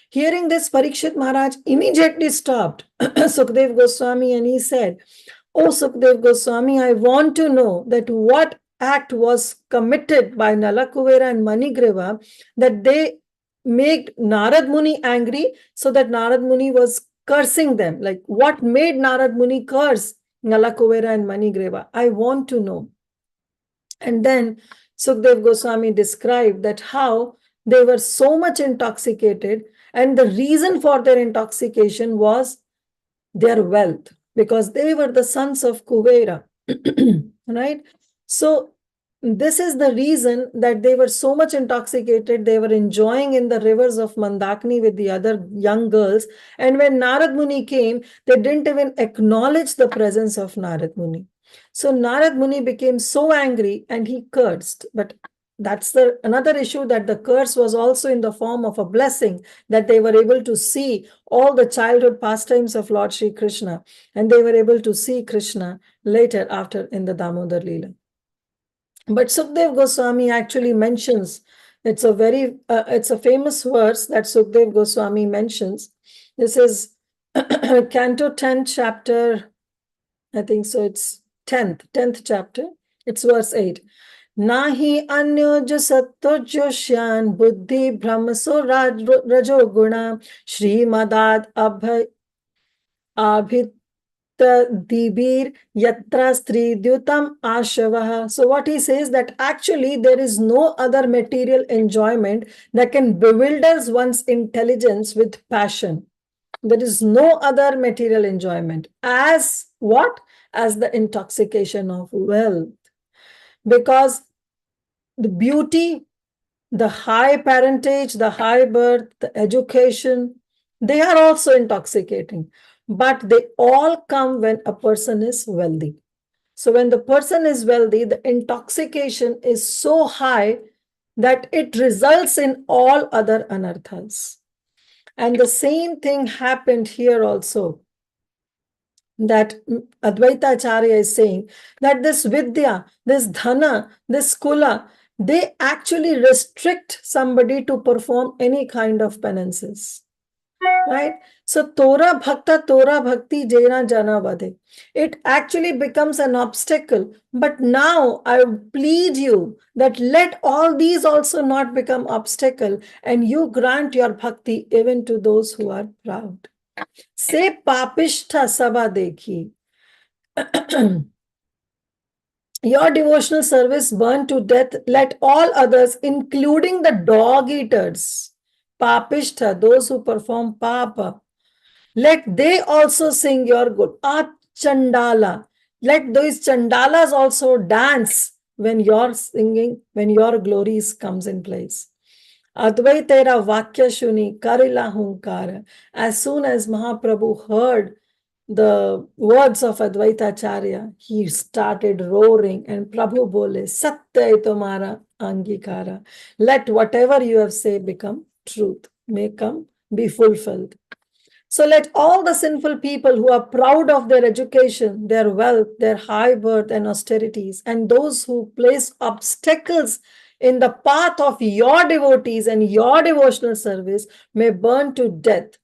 Hearing this, Parikshit Maharaj immediately stopped Sukadev Goswami and he said, "Oh Sukadev Goswami, I want to know that what act was committed by Nalakuvera and Manigreva that they made Narad Muni angry so that Narad Muni was cursing them. Like what made Narad Muni curse Nalakuvera and Manigreva? I want to know." And then Sukadev Goswami described that how they were so much intoxicated, and the reason for their intoxication was their wealth, because they were the sons of Kuvera, right? So this is the reason that they were so much intoxicated. They were enjoying in the rivers of Mandakini with the other young girls. And when Narad Muni came, they didn't even acknowledge the presence of Narad Muni. So Narad Muni became so angry and he cursed. But that's another issue, that the curse was also in the form of a blessing, that they were able to see all the childhood pastimes of Lord Shri Krishna, and they were able to see Krishna later after in the Damodar Leela. But Sukadev Goswami actually mentions, it's a famous verse that Sukadev Goswami mentions. This is Canto 10, chapter, I think so, it's 10th chapter. It's verse 8. Nahi anyoja sattojosyan buddhi brahmaso rajoguna Srimadad abhit Dibir Yatra Stridhyutam Ashavaha. So what he says, that actually there is no other material enjoyment that can bewilder one's intelligence with passion. There is no other material enjoyment. As what? As the intoxication of wealth. Because the beauty, the high parentage, the high birth, the education, they are also intoxicating. But they all come when a person is wealthy. So when the person is wealthy, the intoxication is so high that it results in all other anarthas. And the same thing happened here also, that Advaita Acharya is saying that this Vidya, this Dhana, this Kula, they actually restrict somebody to perform any kind of penances. Right? So Tora Bhakta, Tora Bhakti, Jena Jana Vade. It actually becomes an obstacle. But now I plead you that let all these also not become obstacle, and you grant your bhakti even to those who are proud. Say Papishtha Sabha Dekhi. Your devotional service burn to death. Let all others, including the dog eaters, Papishtha, those who perform papa, let they also sing your good. Chandala. Let those Chandalas also dance when you're singing, when your glories comes in place. Advaitera Vakya Shuni Karila Hunkara. As soon as Mahaprabhu heard the words of Advaita Acharya, he started roaring, and Prabhu bole, Satya Tumara Angikara. Let whatever you have said become truth, may come, be fulfilled. So let all the sinful people who are proud of their education, their wealth, their high birth and austerities, and those who place obstacles in the path of your devotees and your devotional service may burn to death.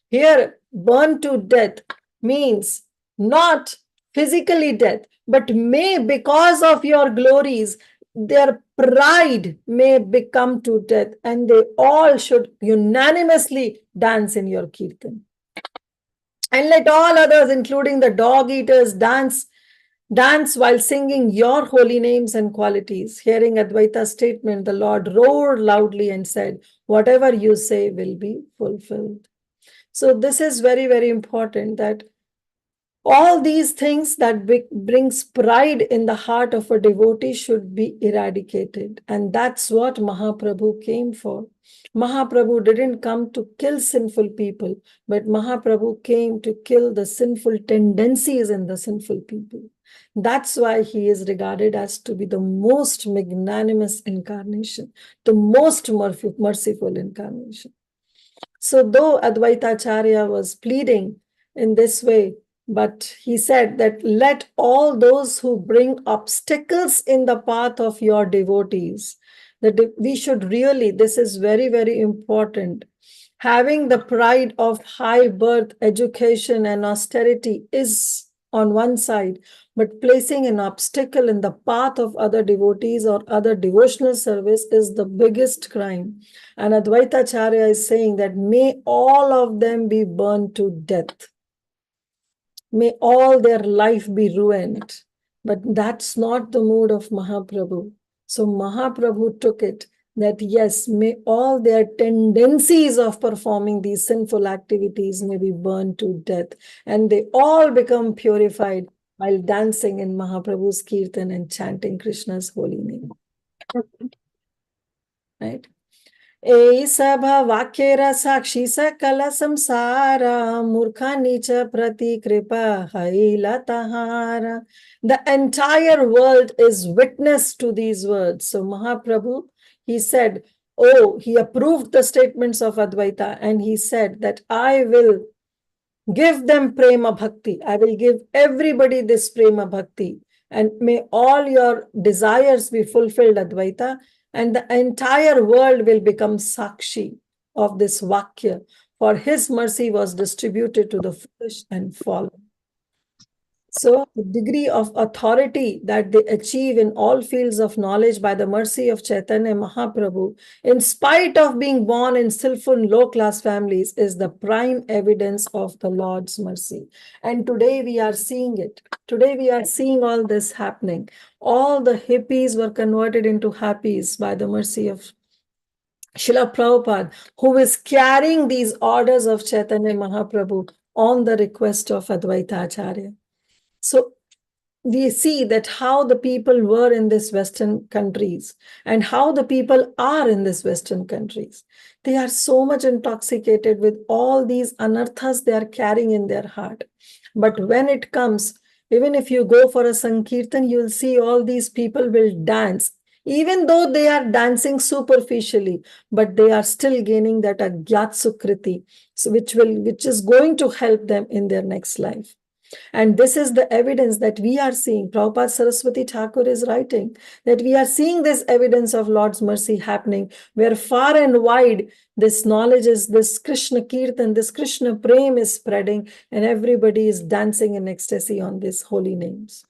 Here, burn to death means not physically death, but may, because of your glories, their pride may become to death, and they all should unanimously dance in your kirtan. And let all others, including the dog eaters, dance dance while singing your holy names and qualities. Hearing Advaita's statement, the Lord roared loudly and said, whatever you say will be fulfilled. So this is very, very important, that all these things that brings pride in the heart of a devotee should be eradicated. And that's what Mahaprabhu came for. Mahaprabhu didn't come to kill sinful people, but Mahaprabhu came to kill the sinful tendencies in the sinful people. That's why he is regarded as to be the most magnanimous incarnation, the most merciful incarnation. So though Advaita Acharya was pleading in this way, but he said that let all those who bring obstacles in the path of your devotees, that we should really, this is very, very important. Having the pride of high birth, education, and austerity is on one side, but placing an obstacle in the path of other devotees or other devotional service is the biggest crime. And Advaita Acharya is saying that may all of them be burned to death. May all their life be ruined. But that's not the mood of Mahaprabhu. So Mahaprabhu took it that yes, may all their tendencies of performing these sinful activities may be burned to death. And they all become purified while dancing in Mahaprabhu's kirtan and chanting Krishna's holy name. Right? ए सभा वाक्येर साक्षी सकल संसार मूर्खानि च प्रति कृपा हैला तहारा. The entire world is witness to these words. So Mahaprabhu, he said, oh, he approved the statements of Advaita, and he said that I will give them prema bhakti. I will give everybody this prema bhakti. And may all your desires be fulfilled, Advaita. And the entire world will become sakshi of this vakya. For his mercy was distributed to the foolish and fallen. So the degree of authority that they achieve in all fields of knowledge by the mercy of Chaitanya Mahaprabhu, in spite of being born in sinful low-class families, is the prime evidence of the Lord's mercy. And today we are seeing it. Today we are seeing all this happening. All the hippies were converted into happies by the mercy of Srila Prabhupada, who is carrying these orders of Chaitanya Mahaprabhu on the request of Advaita Acharya. So we see that how the people were in these Western countries and how the people are in these Western countries. They are so much intoxicated with all these anarthas they are carrying in their heart. But when it comes, even if you go for a Sankirtan, you will see all these people will dance, even though they are dancing superficially, but they are still gaining that agyat sukriti, so which is going to help them in their next life. And this is the evidence that we are seeing. Prabhupada Saraswati Thakur is writing that we are seeing this evidence of Lord's mercy happening, where far and wide this knowledge is, this Krishna Kirtan, this Krishna Prem is spreading, and everybody is dancing in ecstasy on these holy names.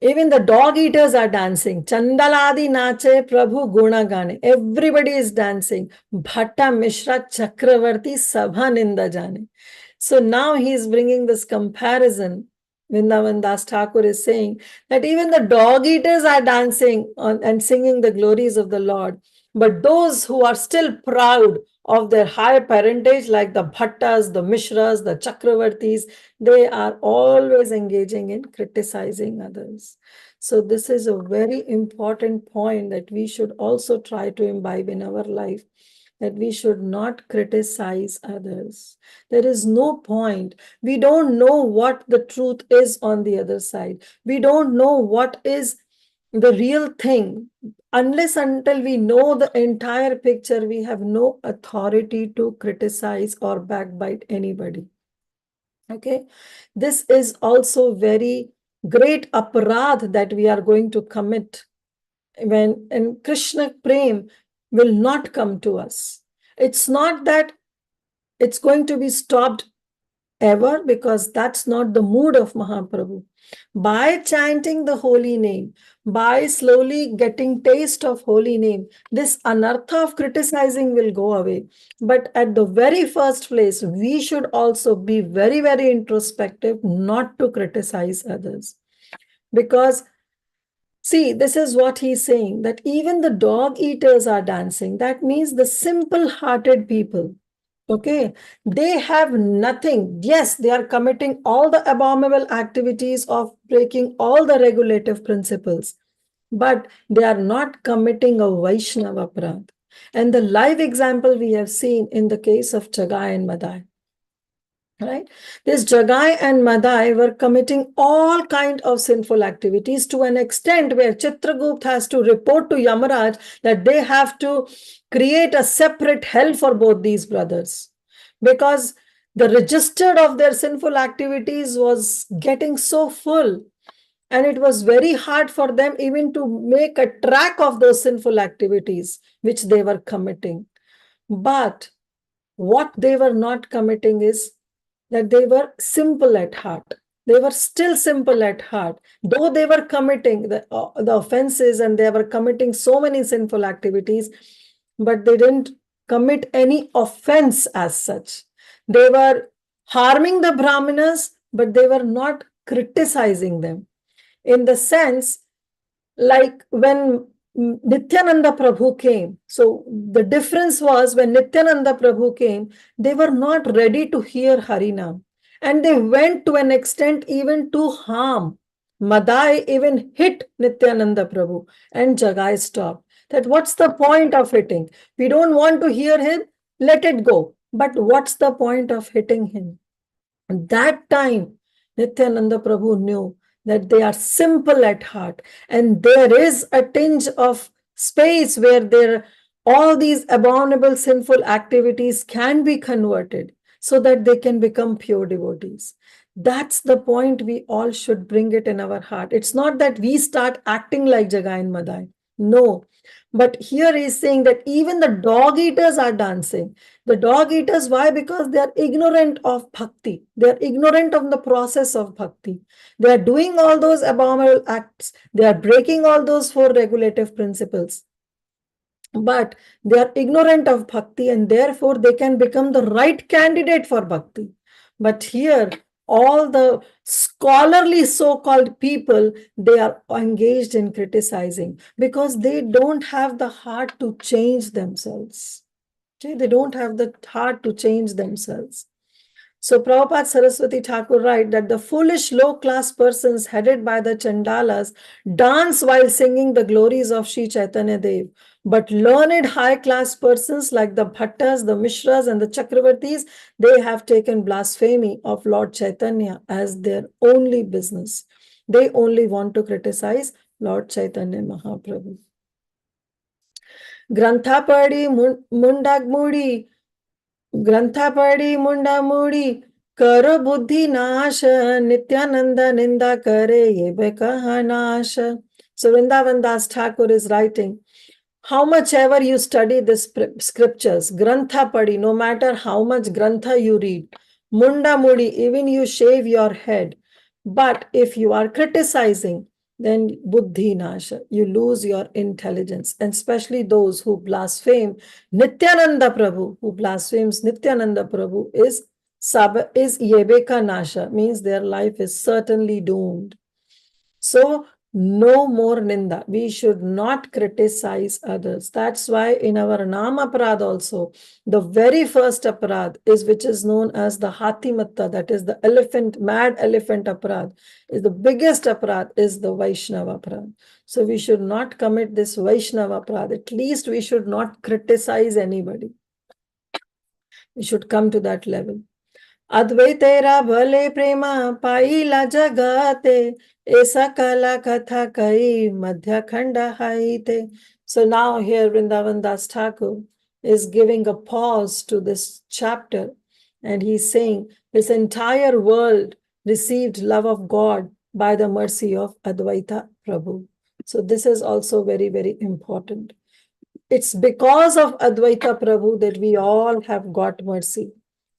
Even the dog eaters are dancing. Chandaladi nache Prabhu guna gane. Everybody is dancing. Bhatta Mishra Chakravarti Sabha ninda jane. So now he is bringing this comparison. Vrindavan Das Thakur is saying that even the dog eaters are dancing and singing the glories of the Lord. But those who are still proud of their high parentage, like the Bhattas, the Mishras, the Chakravartis, they are always engaging in criticizing others. So this is a very important point that we should also try to imbibe in our life, that we should not criticize others. There is no point. We don't know what the truth is on the other side. We don't know what is the real thing. Unless until we know the entire picture, we have no authority to criticize or backbite anybody. Okay, this is also very great aparadh that we are going to commit when in Krishna Prem will not come to us. It's not that it's going to be stopped ever, because that's not the mood of Mahaprabhu. By chanting the holy name, by slowly getting taste of holy name, this anartha of criticizing will go away. But at the very first place, we should also be very, very introspective, not to criticize others. Because see, this is what he's saying, that even the dog eaters are dancing. That means the simple-hearted people, okay, they have nothing. Yes, they are committing all the abominable activities of breaking all the regulative principles, but they are not committing a Vaishnava aparadh. And the live example we have seen in the case of Jagai and Madai. Right? This Jagai and Madai were committing all kind of sinful activities to an extent where Chitragupta has to report to Yamaraj that they have to create a separate hell for both these brothers, because the register of their sinful activities was getting so full, and it was very hard for them even to make a track of those sinful activities which they were committing. But what they were not committing is that they were simple at heart. They were still simple at heart. Though they were committing the offenses and they were committing so many sinful activities, but they didn't commit any offense as such. They were harming the Brahmanas, but they were not criticizing them. In the sense, like when Nityananda Prabhu came. So the difference was when Nityananda Prabhu came, they were not ready to hear Harinam. And they went to an extent even to harm. Madai even hit Nityananda Prabhu, and Jagai stopped. That what's the point of hitting? We don't want to hear him, let it go. But what's the point of hitting him? And that time, Nityananda Prabhu knew that they are simple at heart, and there is a tinge of space where all these abominable sinful activities can be converted so that they can become pure devotees. That's the point. We all should bring it in our heart. It's not that we start acting like Jagai and Madai. No. But here he's saying that even the dog eaters are dancing. The dog eaters, why? Because they are ignorant of bhakti. They are ignorant of the process of bhakti. They are doing all those abominable acts. They are breaking all those four regulative principles. But they are ignorant of bhakti, and therefore they can become the right candidate for bhakti. But here, all the scholarly so-called people, they are engaged in criticizing because they don't have the heart to change themselves. Okay? They don't have the heart to change themselves. So Prabhupada Saraswati Thakur writes that the foolish low-class persons headed by the Chandalas dance while singing the glories of Sri Chaitanya Dev. But learned high-class persons like the Bhattas, the Mishras, and the Chakravartis, they have taken blasphemy of Lord Chaitanya as their only business. They only want to criticize Lord Chaitanya Mahaprabhu. Grantha padi mundag mudi, Grantha padi munda mudi, karo buddhi nasha, Nityananda ninda kare, ye bekaha nasha. So Vrindavan Das Thakur is writing, how much ever you study the scriptures, Grantha padi, no matter how much Grantha you read, munda mudi, even you shave your head. But if you are criticizing, then buddhi nasha, you lose your intelligence. And especially those who blaspheme Nityananda Prabhu, who blasphemes Nityananda Prabhu is yebeka nasha, means their life is certainly doomed. So no more ninda. We should not criticize others. That's why in our Nama Aparad also, the very first aparad is which is known as the Hatimatta, that is the elephant, mad elephant aparad. Is the biggest aparad is the Vaishnava aparad. So we should not commit this Vaishnava aparad. At least we should not criticize anybody. We should come to that level. Advaitera bhale prema paila jagate, esa kala katha kai Madhya khanda haite. So now here Vrindavan Das Thakur is giving a pause to this chapter, and he's saying this entire world received love of God by the mercy of Advaita Prabhu. So this is also very, very important. It's because of Advaita Prabhu that we all have got mercy.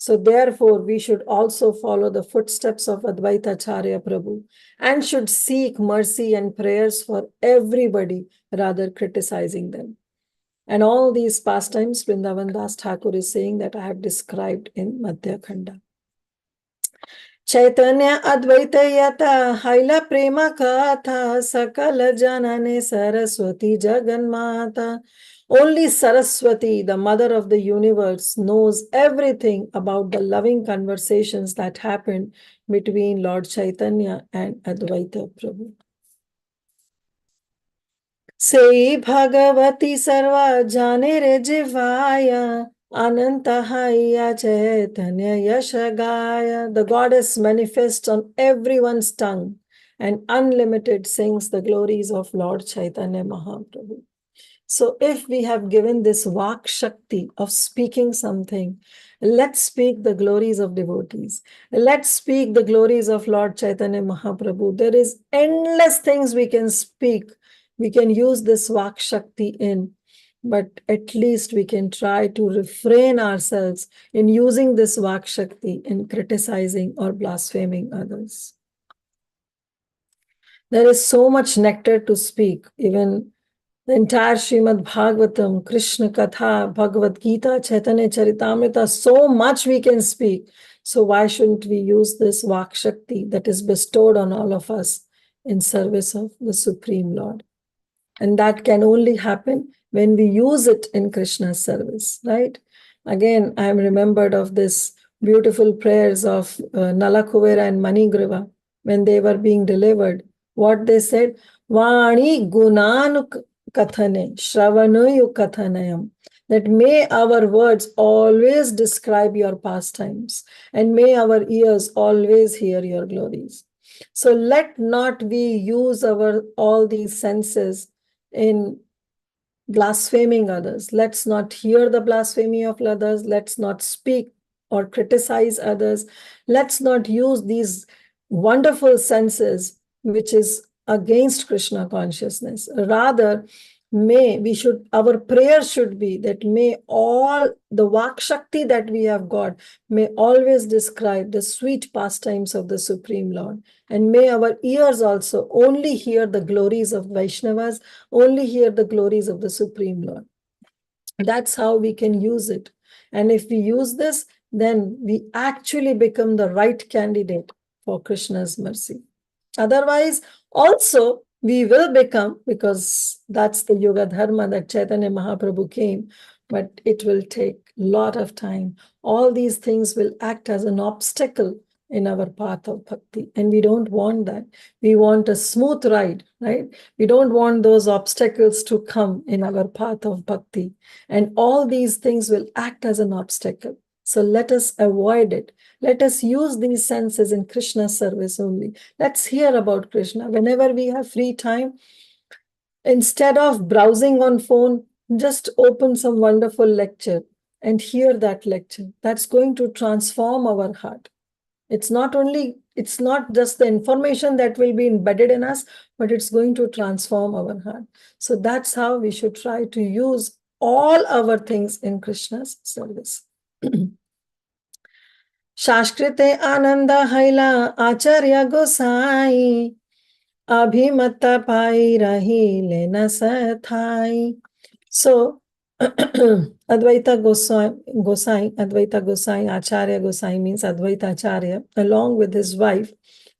So therefore, we should also follow the footsteps of Advaita Acharya Prabhu and should seek mercy and prayers for everybody rather criticizing them. And all these pastimes, Vrindavan Das Thakur is saying that I have described in Madhya khanda. Chaitanya Advaita Yata Haila Prema Katha Sakala Janane Saraswati Jaganmata. Only Saraswati, the mother of the universe, knows everything about the loving conversations that happened between Lord Chaitanya and Advaita Prabhu. Sei Bhagavati Sarva Jane Re Jivaya Anantahaya Chaitanya Yashagaya. The goddess manifests on everyone's tongue and unlimited sings the glories of Lord Chaitanya Mahaprabhu. So if we have given this Vak Shakti of speaking something, let's speak the glories of devotees. Let's speak the glories of Lord Chaitanya Mahaprabhu. There is endless things we can speak. We can use this Vak Shakti in, but at least we can try to refrain ourselves in using this Vak Shakti in criticizing or blaspheming others. There is so much nectar to speak, even the entire Srimad Bhagavatam, Krishna Katha, Bhagavad Gita, Chaitanya Charitamrita, so much we can speak. So why shouldn't we use this Vak Shakti that is bestowed on all of us in service of the Supreme Lord? And that can only happen when we use it in Krishna's service, right? Again, I am remembered of this beautiful prayers of Nalakuvera and Manigriva when they were being delivered. What they said, Vani Gunanuk Kathane, Shravanayu Kathanayam, that may our words always describe your pastimes and may our ears always hear your glories. So let not we use all these senses in blaspheming others. Let's not hear the blasphemy of others. Let's not speak or criticize others. Let's not use these wonderful senses which is against Krishna consciousness. Rather, our prayer should be that may all the Vak Shakti that we have got may always describe the sweet pastimes of the Supreme Lord. And may our ears also only hear the glories of Vaishnavas, only hear the glories of the Supreme Lord. That's how we can use it. And if we use this, then we actually become the right candidate for Krishna's mercy. Otherwise, also, we will become, because that's the Yoga Dharma that Chaitanya Mahaprabhu came, but it will take a lot of time. All these things will act as an obstacle in our path of bhakti. And we don't want that. We want a smooth ride, right? We don't want those obstacles to come in our path of bhakti. And all these things will act as an obstacle. So let us avoid it. Let us use these senses in Krishna's service only. Let's hear about Krishna. Whenever we have free time, instead of browsing on phone, just open some wonderful lecture and hear that lecture. That's going to transform our heart. It's not just the information that will be embedded in us, but it's going to transform our heart. So that's how we should try to use all our things in Krishna's service. Shashkrite Ananda Haila Acharya Gosai Abhimatta Pai Rahi Lena Sathai. So Advaita Gosai, Acharya Gosai means Advaita Acharya, along with his wife,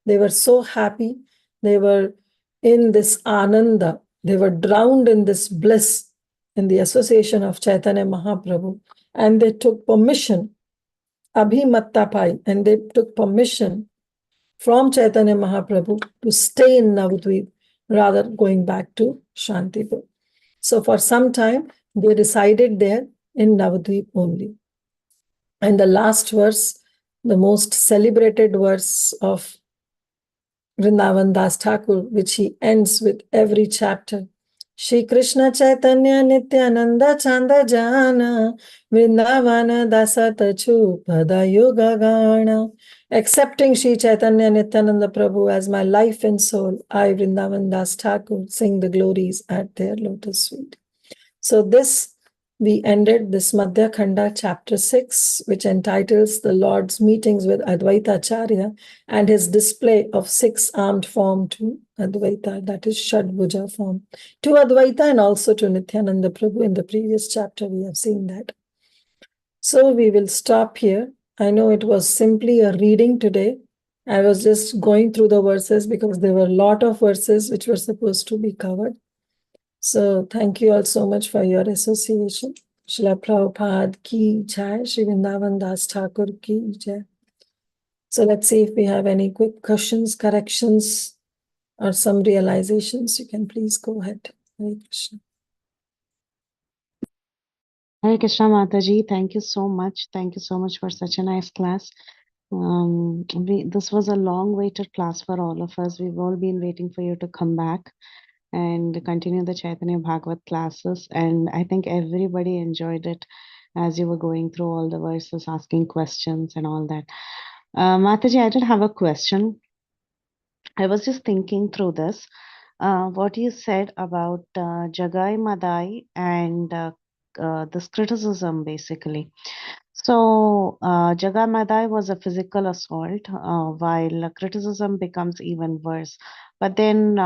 they were so happy. They were in this Ananda. They were drowned in this bliss in the association of Chaitanya Mahaprabhu. And they took permission, Abhimatta Pai, and they took permission from Chaitanya Mahaprabhu to stay in Navadvip rather going back to Shantipur. So for some time, they resided there in Navadvip only. And the last verse, the most celebrated verse of Vrindavan Das Thakur, which he ends with every chapter. Shri Krishna Chaitanya Nityananda Chanda Jana Vrindavana Dasa Tachu Pada Yoga Gana. Accepting Shri Chaitanya Nityananda Prabhu as my life and soul, I, Vrindavan Das Thakur, sing the glories at their lotus feet. So this we ended this Madhya khanda chapter 6, which entitles the Lord's meetings with Advaita Acharya and his display of 6-armed form to Advaita, that is Shadbhuja form, to Advaita and also to Nityananda Prabhu. In the previous chapter, we have seen that. So we will stop here. I know it was simply a reading today. I was just going through the verses because there were a lot of verses which were supposed to be covered. So thank you all so much for your association. Srila Prabhupada ki jai, Shri Vrindavan Das Thakur ki jai. So let's see if we have any quick questions, corrections, or some realizations. You can please go ahead. Hare Krishna. Hare Krishna Mataji, thank you so much. Thank you so much for such a nice class. This was a long waited class for all of us. We've all been waiting for you to come back and continue the Caitanya Bhagavat classes. And I think everybody enjoyed it as you were going through all the verses, asking questions and all that. Mataji, I did have a question. I was just thinking through this. What you said about Jagai Madai and this criticism, basically. So, Jagai Madai was a physical assault, while criticism becomes even worse. But then,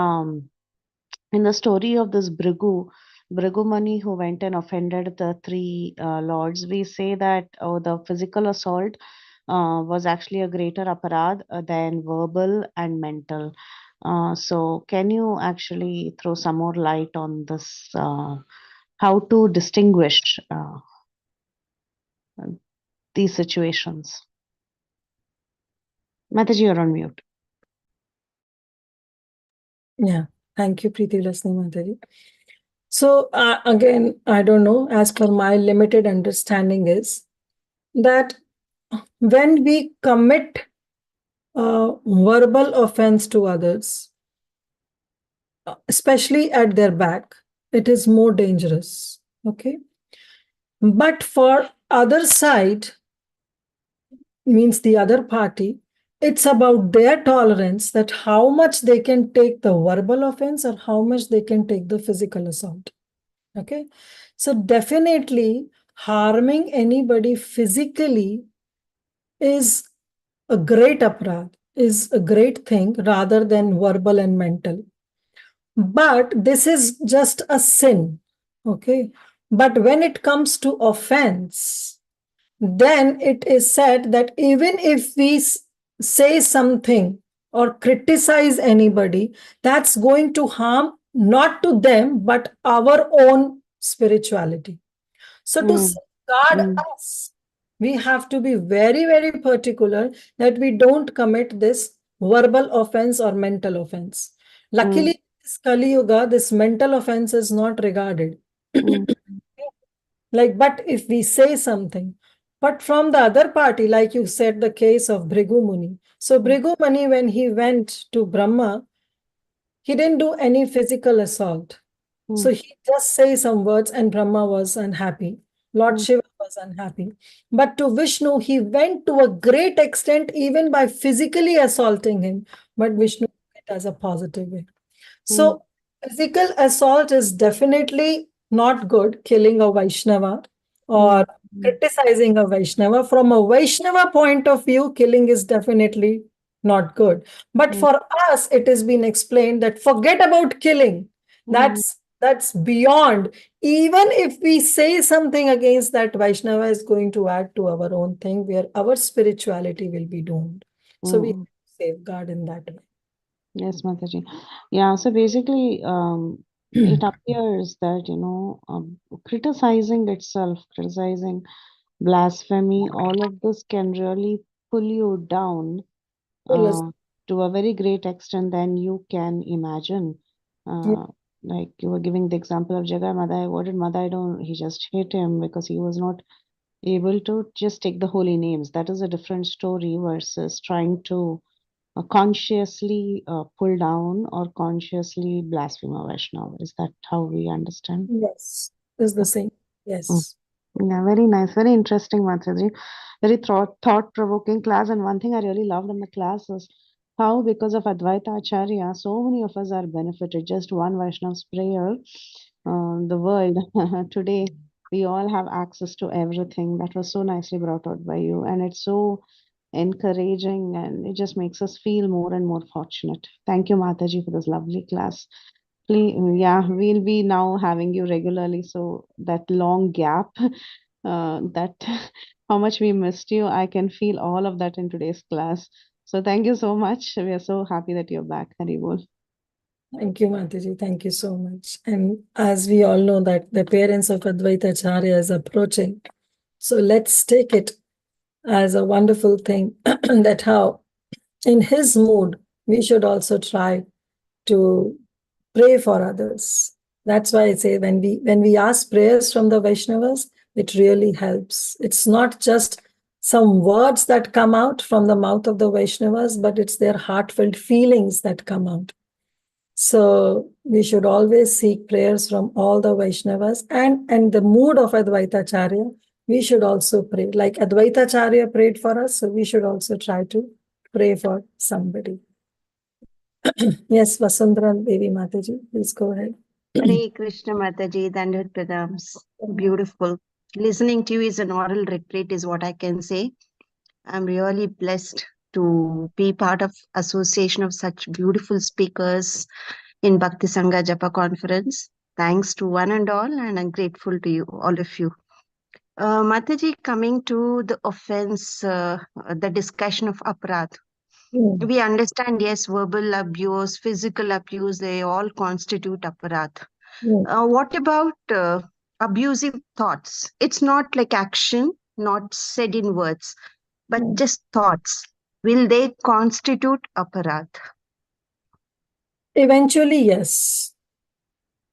in the story of this Bhrigu Muni who went and offended the three lords, we say that the physical assault was actually a greater aparad than verbal and mental. So can you actually throw some more light on this, how to distinguish these situations? Mataji, you're on mute. Yeah, thank you, Preeti Lasni Mataji. So again, I don't know, as per my limited understanding is that when we commit verbal offense to others, especially at their back, it is more dangerous. Okay. But for other side, means the other party, it's about their tolerance, that how much they can take the verbal offense or how much they can take the physical assault. Okay. So definitely harming anybody physically is a great aparad, is a great thing rather than verbal and mental. But this is just a sin. Okay. But when it comes to offense, then it is said that even if we say something or criticize anybody, that's going to harm not to them, but our own spirituality. So to safeguard us, we have to be very, very particular that we don't commit this verbal offense or mental offense. Luckily, in this Kali Yuga, this mental offense is not regarded. Like, but if we say something, but from the other party, like you said, the case of Bhrigu Muni. So Bhrigu Muni, when he went to Brahma, he didn't do any physical assault. So he just say some words and Brahma was unhappy. Lord Shiva was unhappy. But to Vishnu, he went to a great extent, even by physically assaulting him. But Vishnu took it as a positive way. So physical assault is definitely not good, killing a Vaishnava or criticizing a Vaishnava. From a Vaishnava point of view, killing is definitely not good. But for us, it has been explained that forget about killing. That's beyond. Even if we say something against that, Vaishnava is going to add to our own thing where our spirituality will be doomed. So we have to safeguard in that way. Yes, Mataji. Yeah, so basically, it appears that, criticizing itself, criticizing blasphemy, all of this can really pull you down to a very great extent than you can imagine. Like you were giving the example of Jagai Madai. What did Madai do? He just hit him because he was not able to just take the holy names. That is a different story versus trying to consciously pull down or consciously blaspheme a Vaishnava. Is that how we understand? Yes, is the same. Yes. Yeah, very nice, very interesting, Mataji. Very thought-provoking class. And one thing I really loved in the class is how, because of Advaita Acharya, so many of us are benefited. Just one Vaishnav's prayer, the world today we all have access to everything. That was so nicely brought out by you, and it's so encouraging, and it just makes us feel more and more fortunate. Thank you, Mataji, for this lovely class. Please, yeah, we'll be now having you regularly, so that long gap, that how much we missed you, I can feel all of that in today's class. So thank you so much. We are so happy that you're back, Haribol. Thank you, Mataji. Thank you so much. And as we all know that the parents of Advaita Acharya is approaching, so let's take it as a wonderful thing that how in his mood, we should also try to pray for others. That's why I say when we ask prayers from the Vaishnavas, it really helps. It's not just some words that come out from the mouth of the Vaishnavas, but it's their heartfelt feelings that come out. So we should always seek prayers from all the Vaishnavas, and the mood of Advaita Acharya, we should also pray. Like Advaita Acharya prayed for us, so we should also try to pray for somebody. Yes, Vasundhara Devi Mataji, please go ahead. Hare Krishna Mataji, Dandavat Pranams. Beautiful. Listening to you is an oral retreat, is what I can say. I'm really blessed to be part of association of such beautiful speakers in Bhakti Sanga Japa conference. Thanks to one and all, and I'm grateful to you, all of you. Mataji, coming to the offense, the discussion of aparadh. We understand, yes, verbal abuse, physical abuse, they all constitute aparadh. What about abusive thoughts? It's not like action, not said in words, but just thoughts. Will they constitute aparadh? Eventually, yes.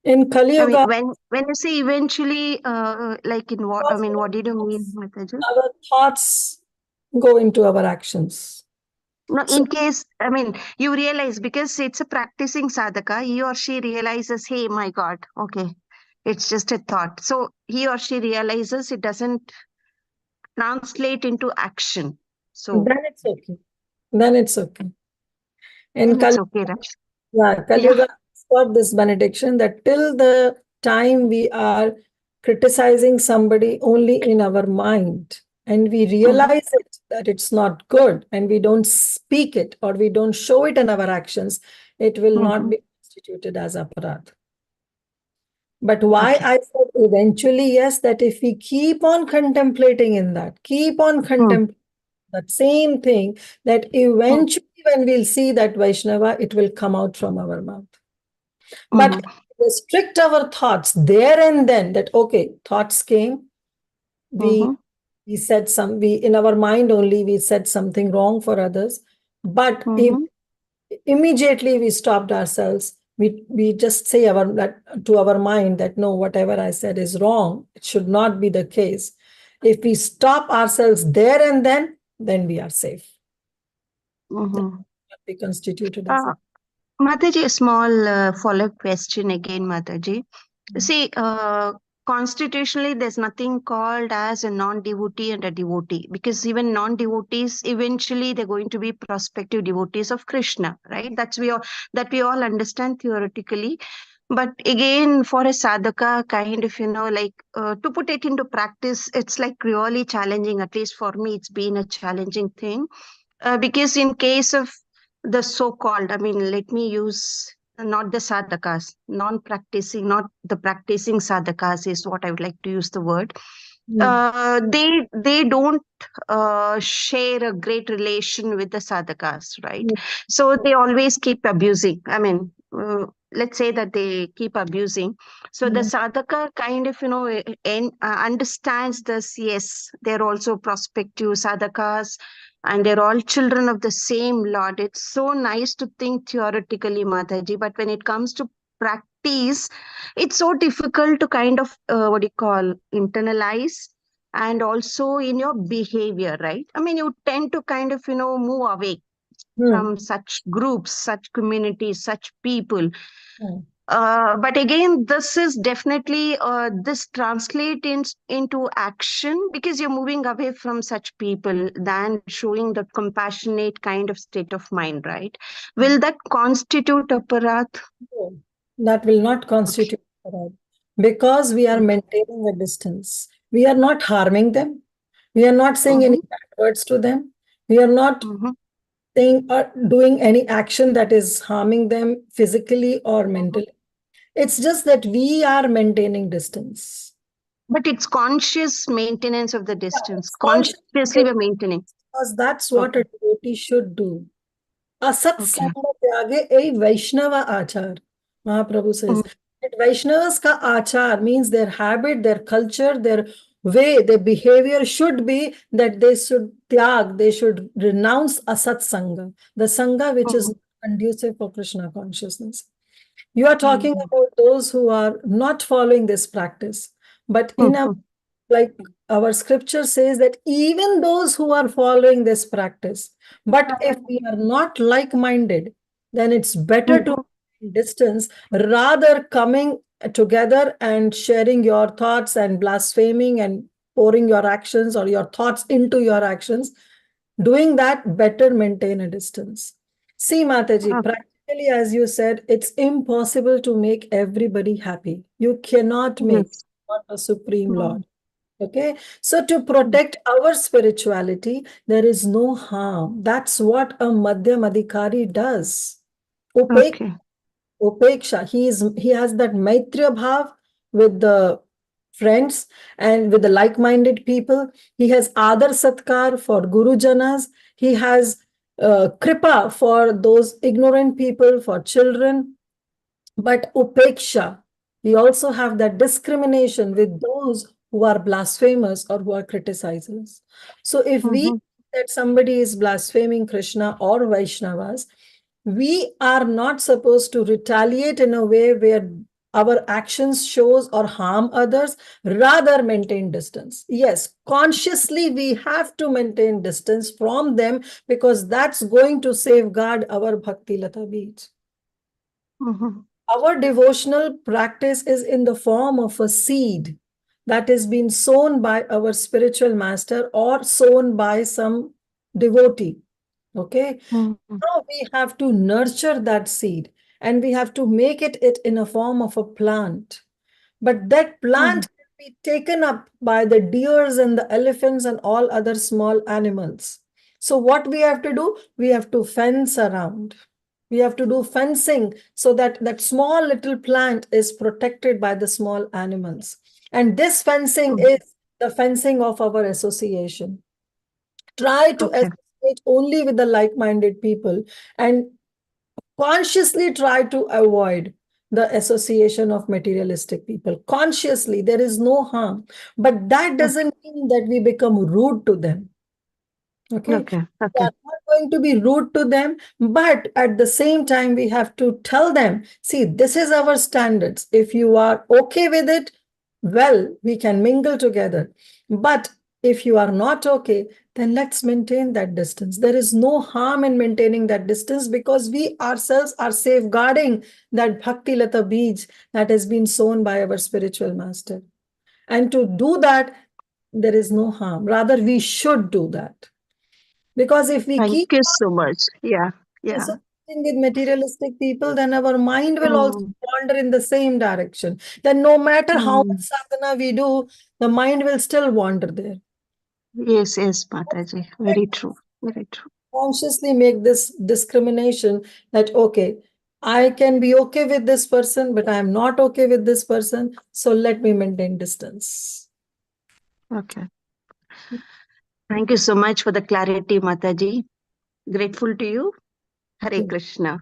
In Kali Yuga, I mean, when you say eventually, like in what? I mean, what did you mean, Mataji? Our thoughts go into our actions. No, in case, I mean, you realize, because it's a practicing sadhaka, he or she realizes, hey, my God, okay, it's just a thought. So he or she realizes it doesn't translate into action. So then it's okay. Then it's okay. then it's okay, right? Yeah, Kali Yuga got this benediction that till the time we are criticizing somebody only in our mind, and we realize it that it's not good, and we don't speak it or we don't show it in our actions, it will not be constituted as aparadh. But why I said eventually yes, that if we keep on contemplating in that, keep on contemplating that same thing, that eventually when we'll see that Vaishnava, it will come out from our mouth. But restrict our thoughts there and then, that okay, thoughts came, we said in our mind only we said something wrong for others, but if immediately we stopped ourselves, we just say to our mind that no, whatever I said is wrong, it should not be the case. If we stop ourselves there and then we are safe. Be constituted as Mataji, a small follow-up question again, Mataji. See, constitutionally, there's nothing called as a non-devotee and a devotee, because even non-devotees, eventually they're going to be prospective devotees of Krishna, right? That we all understand theoretically. But again, for a sadhaka, kind of, like to put it into practice, it's like really challenging. At least for me, it's been a challenging thing. Because in case of the so-called, I mean, let me use not the sadhakas, non-practicing, not the practicing sadhakas is what I would like to use the word. They don't share a great relation with the sadhakas, right? So they always keep abusing. I mean, let's say that they keep abusing. So the sadhaka kind of, understands this, yes, they're also prospective sadhakas, and they're all children of the same Lord. It's so nice to think theoretically, Mataji, but when it comes to practice, it's so difficult to kind of, internalize, and also in your behavior, right? I mean, you tend to kind of, move away from such groups, such communities, such people. But again, this is definitely, this translates into action, because you're moving away from such people than showing the compassionate kind of state of mind, right? Will that constitute aparadh? No, that will not constitute aparadh. because we are maintaining a distance. We are not harming them. We are not saying any bad words to them. We are not saying or doing any action that is harming them physically or mentally. It's just that we are maintaining distance. But it's conscious maintenance of the distance. Consciously we're maintaining. Because that's what a devotee should do. Asat sanga tyage a Vaishnava achar. Mahaprabhu says. That Vaishnavas ka achar means their habit, their culture, their way, their behavior should be that they should tyag, they should renounce asat sanga, the sanga which is conducive for Krishna consciousness. You are talking about those who are not following this practice, but in a like our scripture says that even those who are following this practice, but if we are not like-minded, then it's better to distance rather coming together and sharing your thoughts and blaspheming and pouring your actions or your thoughts into your actions. Doing that, better maintain a distance. See, Mataji, practically, as you said, it's impossible to make everybody happy. You cannot make a Supreme Lord. Okay, so to protect our spirituality, there is no harm. That's what a Madhya Madhikari does. Upeksha. He has that Maitriya Bhav with the friends and with the like-minded people. He has Adar Satkar for Guru Janas. He has Kripa for those ignorant people, for children. But Upeksha, we also have that discrimination with those who are blasphemers or who are criticizers. So if we see that somebody is blaspheming Krishna or Vaishnavas, we are not supposed to retaliate in a way where our actions shows or harm others, rather maintain distance. Yes, consciously we have to maintain distance from them because that's going to safeguard our Bhakti Lata Beach. Our devotional practice is in the form of a seed that is being sown by our spiritual master or sown by some devotee. Okay. Now we have to nurture that seed and we have to make it in a form of a plant. But that plant can be taken up by the deers and the elephants and all other small animals. So what we have to do? We have to fence around. We have to do fencing so that that small little plant is protected by the small animals. And this fencing is the fencing of our association. Try to associate only with the like-minded people and consciously try to avoid the association of materialistic people. Consciously, there is no harm. But that doesn't mean that we become rude to them. Okay. We are not going to be rude to them, but at the same time, we have to tell them, see, this is our standards. If you are okay with it, well, we can mingle together. But if you are not okay, then let's maintain that distance. There is no harm in maintaining that distance because we ourselves are safeguarding that Bhakti Lata Beej that has been sown by our spiritual master. And to do that, there is no harm. Rather, we should do that. Because if we keep so much. associating with materialistic people, then our mind will also wander in the same direction. Then no matter how much sadhana we do, the mind will still wander there. Yes, Mataji. Very true. Very true. Consciously make this discrimination that, okay, I can be okay with this person, but I am not okay with this person. So let me maintain distance. Okay. Thank you so much for the clarity, Mataji. Grateful to you. Hare Krishna.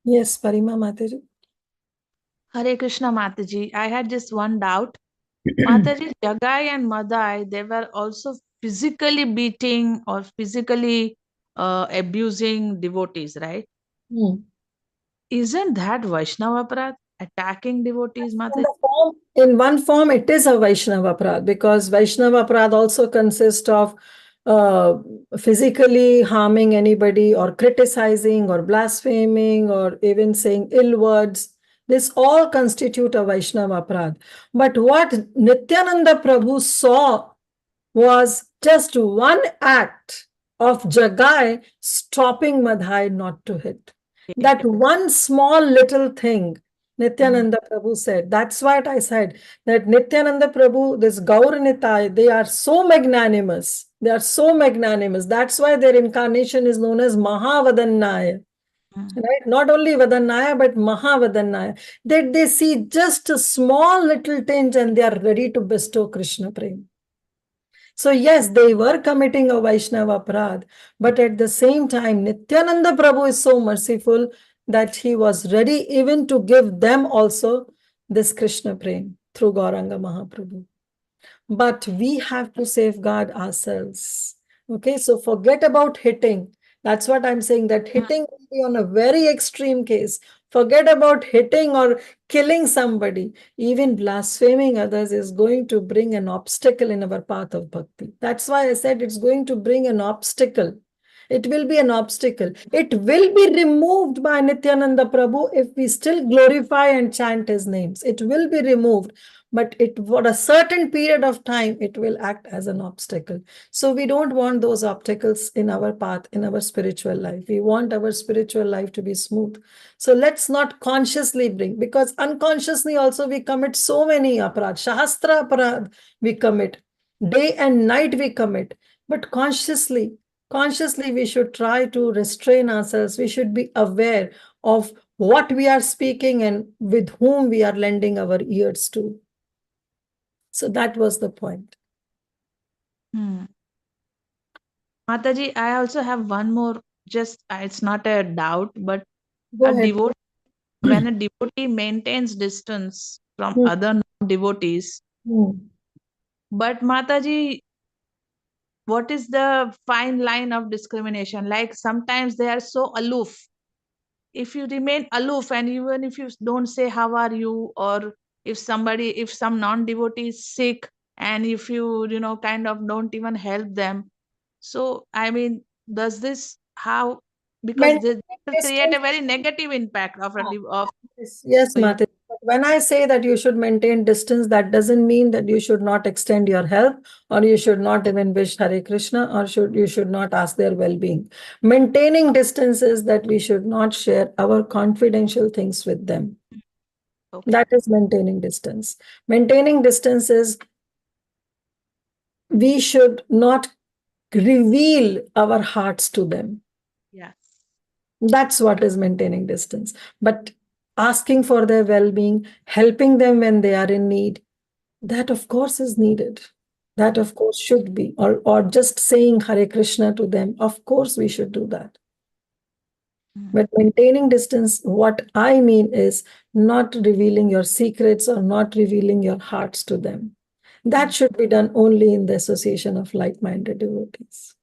Yes, Parima Mataji. Hare Krishna, Mataji. I had just one doubt. Mataji, Jagai and Madai, they were also physically beating or physically abusing devotees, right? Isn't that Vaishnava Aparadh? Attacking devotees, Mataji? In one form, it is a Vaishnava Aparadh because Vaishnava Aparadh also consists of physically harming anybody or criticizing or blaspheming or even saying ill words. This all constitute a Vaishnava Aparadh. But what Nityananda Prabhu saw was just one act of Jagai stopping Madhai not to hit. That one small little thing Nityananda Prabhu said. That's what I said, that Nityananda Prabhu, this Gaur Nitai, they are so magnanimous. They are so magnanimous. That's why their incarnation is known as Mahavadannaya. Right? Not only Vadannaya, but Mahavadannaya. That they see just a small little tinge and they are ready to bestow Krishna Prem. So yes, they were committing a Vaishnava aparadh, but at the same time, Nityananda Prabhu is so merciful that he was ready even to give them also this Krishna Prem through Gauranga Mahaprabhu. But we have to safeguard ourselves. Okay, so forget about hitting. That's what I'm saying, that hitting will be on a very extreme case. Forget about hitting or killing somebody. Even blaspheming others is going to bring an obstacle in our path of bhakti. That's why I said it's going to bring an obstacle. It will be an obstacle. It will be removed by Nityananda Prabhu if we still glorify and chant his names. It will be removed, but for a certain period of time, it will act as an obstacle. So we don't want those obstacles in our path, in our spiritual life. We want our spiritual life to be smooth. So let's not consciously bring, because unconsciously also we commit so many aparadh. Shastra aparadh we commit. Day and night we commit. But consciously we should try to restrain ourselves. We should be aware of what we are speaking and with whom we are lending our ears to. So that was the point. Mataji, I also have one more, just it's not a doubt, but Go ahead. when a devotee maintains distance from other non-devotees, but Mataji, what is the fine line of discrimination? Like sometimes they are so aloof. If you remain aloof and even if you don't say how are you, or if some non-devotee is sick and if you kind of don't even help them, so I mean, does this how, because this create a very negative impact of Yes, Mata. When I say that you should maintain distance, that doesn't mean that you should not extend your help, or you should not even wish Hare Krishna, or you should not ask their well-being. Maintaining distance is that we should not share our confidential things with them. Okay. That is maintaining distance. Maintaining distance is we should not reveal our hearts to them. Yes. That's what is maintaining distance. But asking for their well-being, helping them when they are in need, that of course is needed. That of course should be. Or just saying Hare Krishna to them, of course we should do that. But maintaining distance, what I mean is not revealing your secrets or not revealing your hearts to them. That should be done only in the association of like-minded devotees.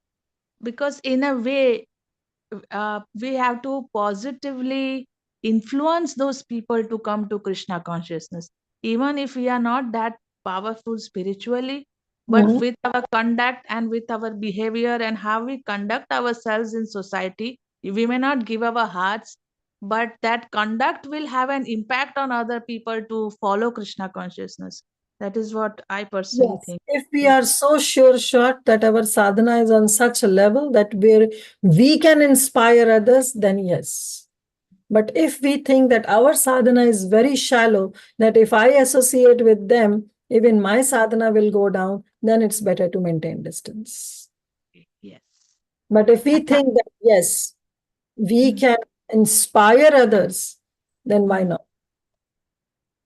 Because in a way, we have to positively influence those people to come to Krishna consciousness, even if we are not that powerful spiritually, but with our conduct and with our behavior and how we conduct ourselves in society, we may not give our hearts, but that conduct will have an impact on other people to follow Krishna consciousness. That is what I personally think. If we are so sure-shot that our sadhana is on such a level that we can inspire others, then yes. But if we think that our sadhana is very shallow, that if I associate with them, even my sadhana will go down, then it's better to maintain distance. Yes. But if we think that, yes, we can inspire others, then why not?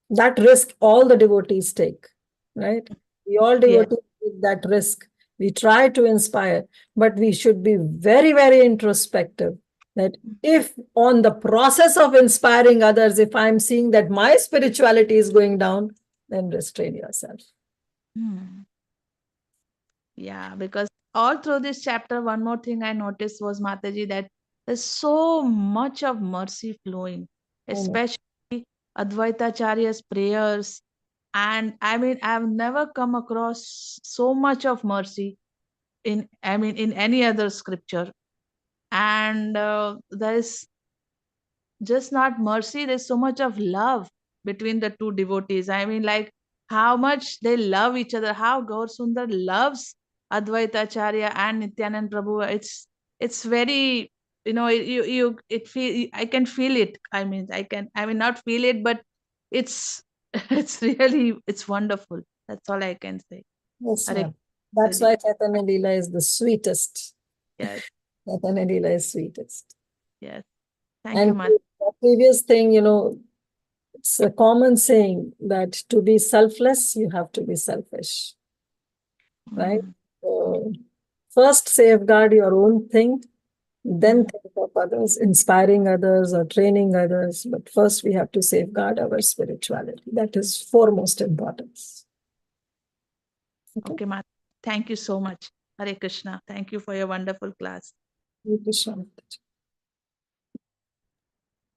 That risk all the devotees take, right? We all devotees take that risk. We try to inspire, but we should be very, very introspective. That if on the process of inspiring others, if I'm seeing that my spirituality is going down, then restrain yourself. Yeah, because all through this chapter, one more thing I noticed was, Mataji, that there's so much of mercy flowing, especially Advaitacharya's prayers. And I mean, I've never come across so much of mercy in any other scripture. And there is just not mercy, there's so much of love between the two devotees. I mean, like how much they love each other, how Gaur Sundar loves Advaitacharya and Nityanand Prabhu. It's very, it feel, I can feel it. I mean not feel it, but it's it's wonderful. That's all I can say. Yes, Hare ma'am. That's why Caitanya Leela is the sweetest. Yes. Caitanya Leela is sweetest. Yes. Thank you, Mat. The previous thing, it's a common saying that to be selfless, you have to be selfish. Right? So first safeguard your own thing, then think of others, inspiring others or training others. But first we have to safeguard our spirituality. That is foremost importance. Okay, Mat. Thank you so much. Hare Krishna. Thank you for your wonderful class. Hare Krishna.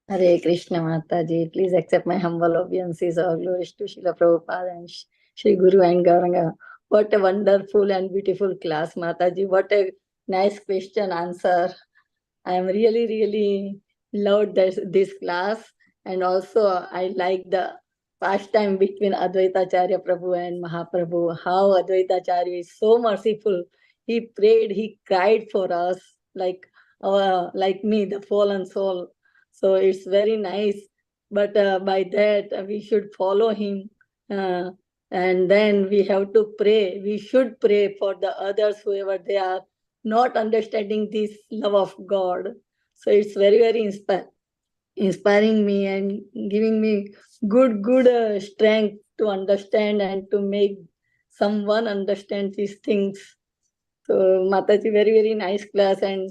Hare Krishna Mataji, please accept my humble obeisances. All glories to Srila Prabhupada and Shri Guru and Gauranga. What a wonderful and beautiful class, Mataji. What a nice question answer. I am really loved this class, and also I like the pastime between Advaitacharya Prabhu and Mahaprabhu. How Advaitacharya is so merciful. He prayed, he cried for us, like me, the fallen soul. So it's very nice. But by that we should follow him, and then we have to pray. We should pray for the others, whoever they are, not understanding this love of God. So it's very inspiring me and giving me good strength to understand and to make someone understand these things. So Mataji, very nice class, and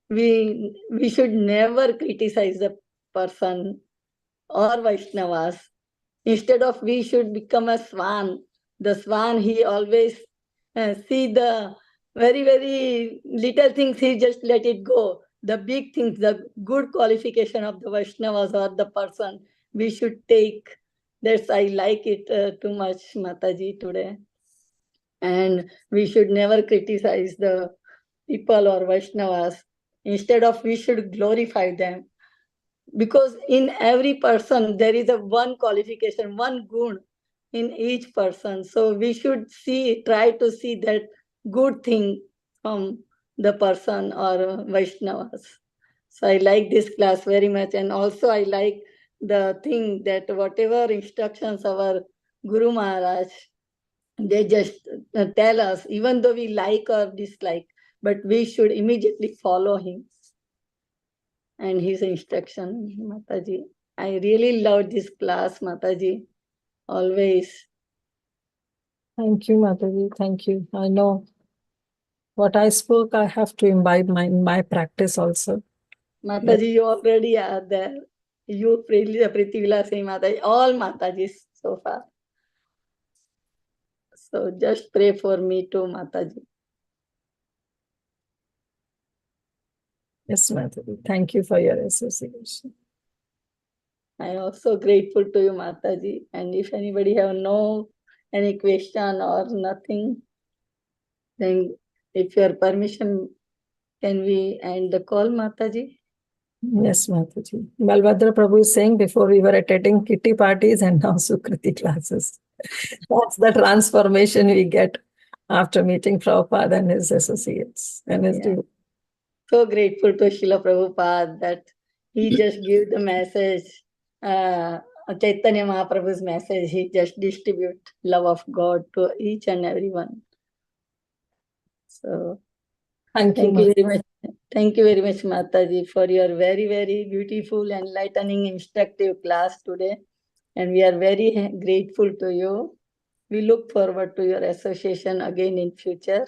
we should never criticize the person or Vaishnavas. Instead of, we should become a swan. The swan, he always see the very little things, he just let it go. The big things, the good qualification of the Vaishnavas or the person, we should take. That's, I like it too much, Mataji, today. And we should never criticize the people or Vaishnavas. Instead of, we should glorify them. Because in every person, there is a one qualification, one gun in each person. So we should try to see that good thing from the person or Vaishnavas. So I like this class very much. And also I like the thing that whatever instructions our Guru Maharaj, they just tell us, even though we like or dislike, but we should immediately follow him and his instruction, Mataji. I really love this class, Mataji, always. Thank you, Mataji. Thank you. I know what I spoke, I have to imbibe in my practice also. Mataji, you already are there. You, Priti Vilasini Mataji, all Matajis so far. So just pray for me too, Mataji. Yes, Mataji. Thank you for your association. I am also grateful to you, Mataji. And if anybody have any question or nothing, then if your permission, can we end the call, Mataji? Yes, Mataji. Balbhadra Prabhu is saying before we were attending kitty parties and now Sukriti classes. That's the transformation we get after meeting Prabhupada and his associates and his devotees. So grateful to Srila Prabhupada that he just gave the message, Caitanya Mahaprabhu's message, he just distribute love of God to each and everyone. So thank you very much. Thank you very much, Mataji, for your very beautiful, enlightening, instructive class today. And we are very grateful to you. We look forward to your association again in future.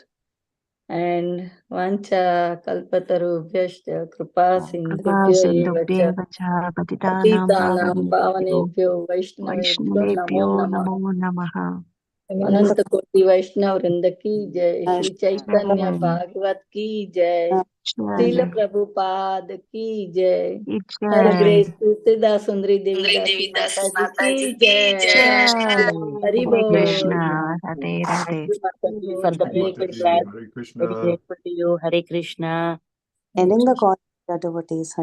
And Vancha Kalpatarubhyashcha Kripa Sindhubhya Evacha Patitanam Pavanebhyo Vaishnavebhyo Namo Namaha. अनंत कोटि वैष्णव वृंद की जय, श्री चैतन्य भागवत की जय, श्रील प्रभुपाद की जय, हर grace Tulsidas सुंदरी देवी दासी माता जी की जय, हरि बोल। Hare Krishna. Ending the call, devotees.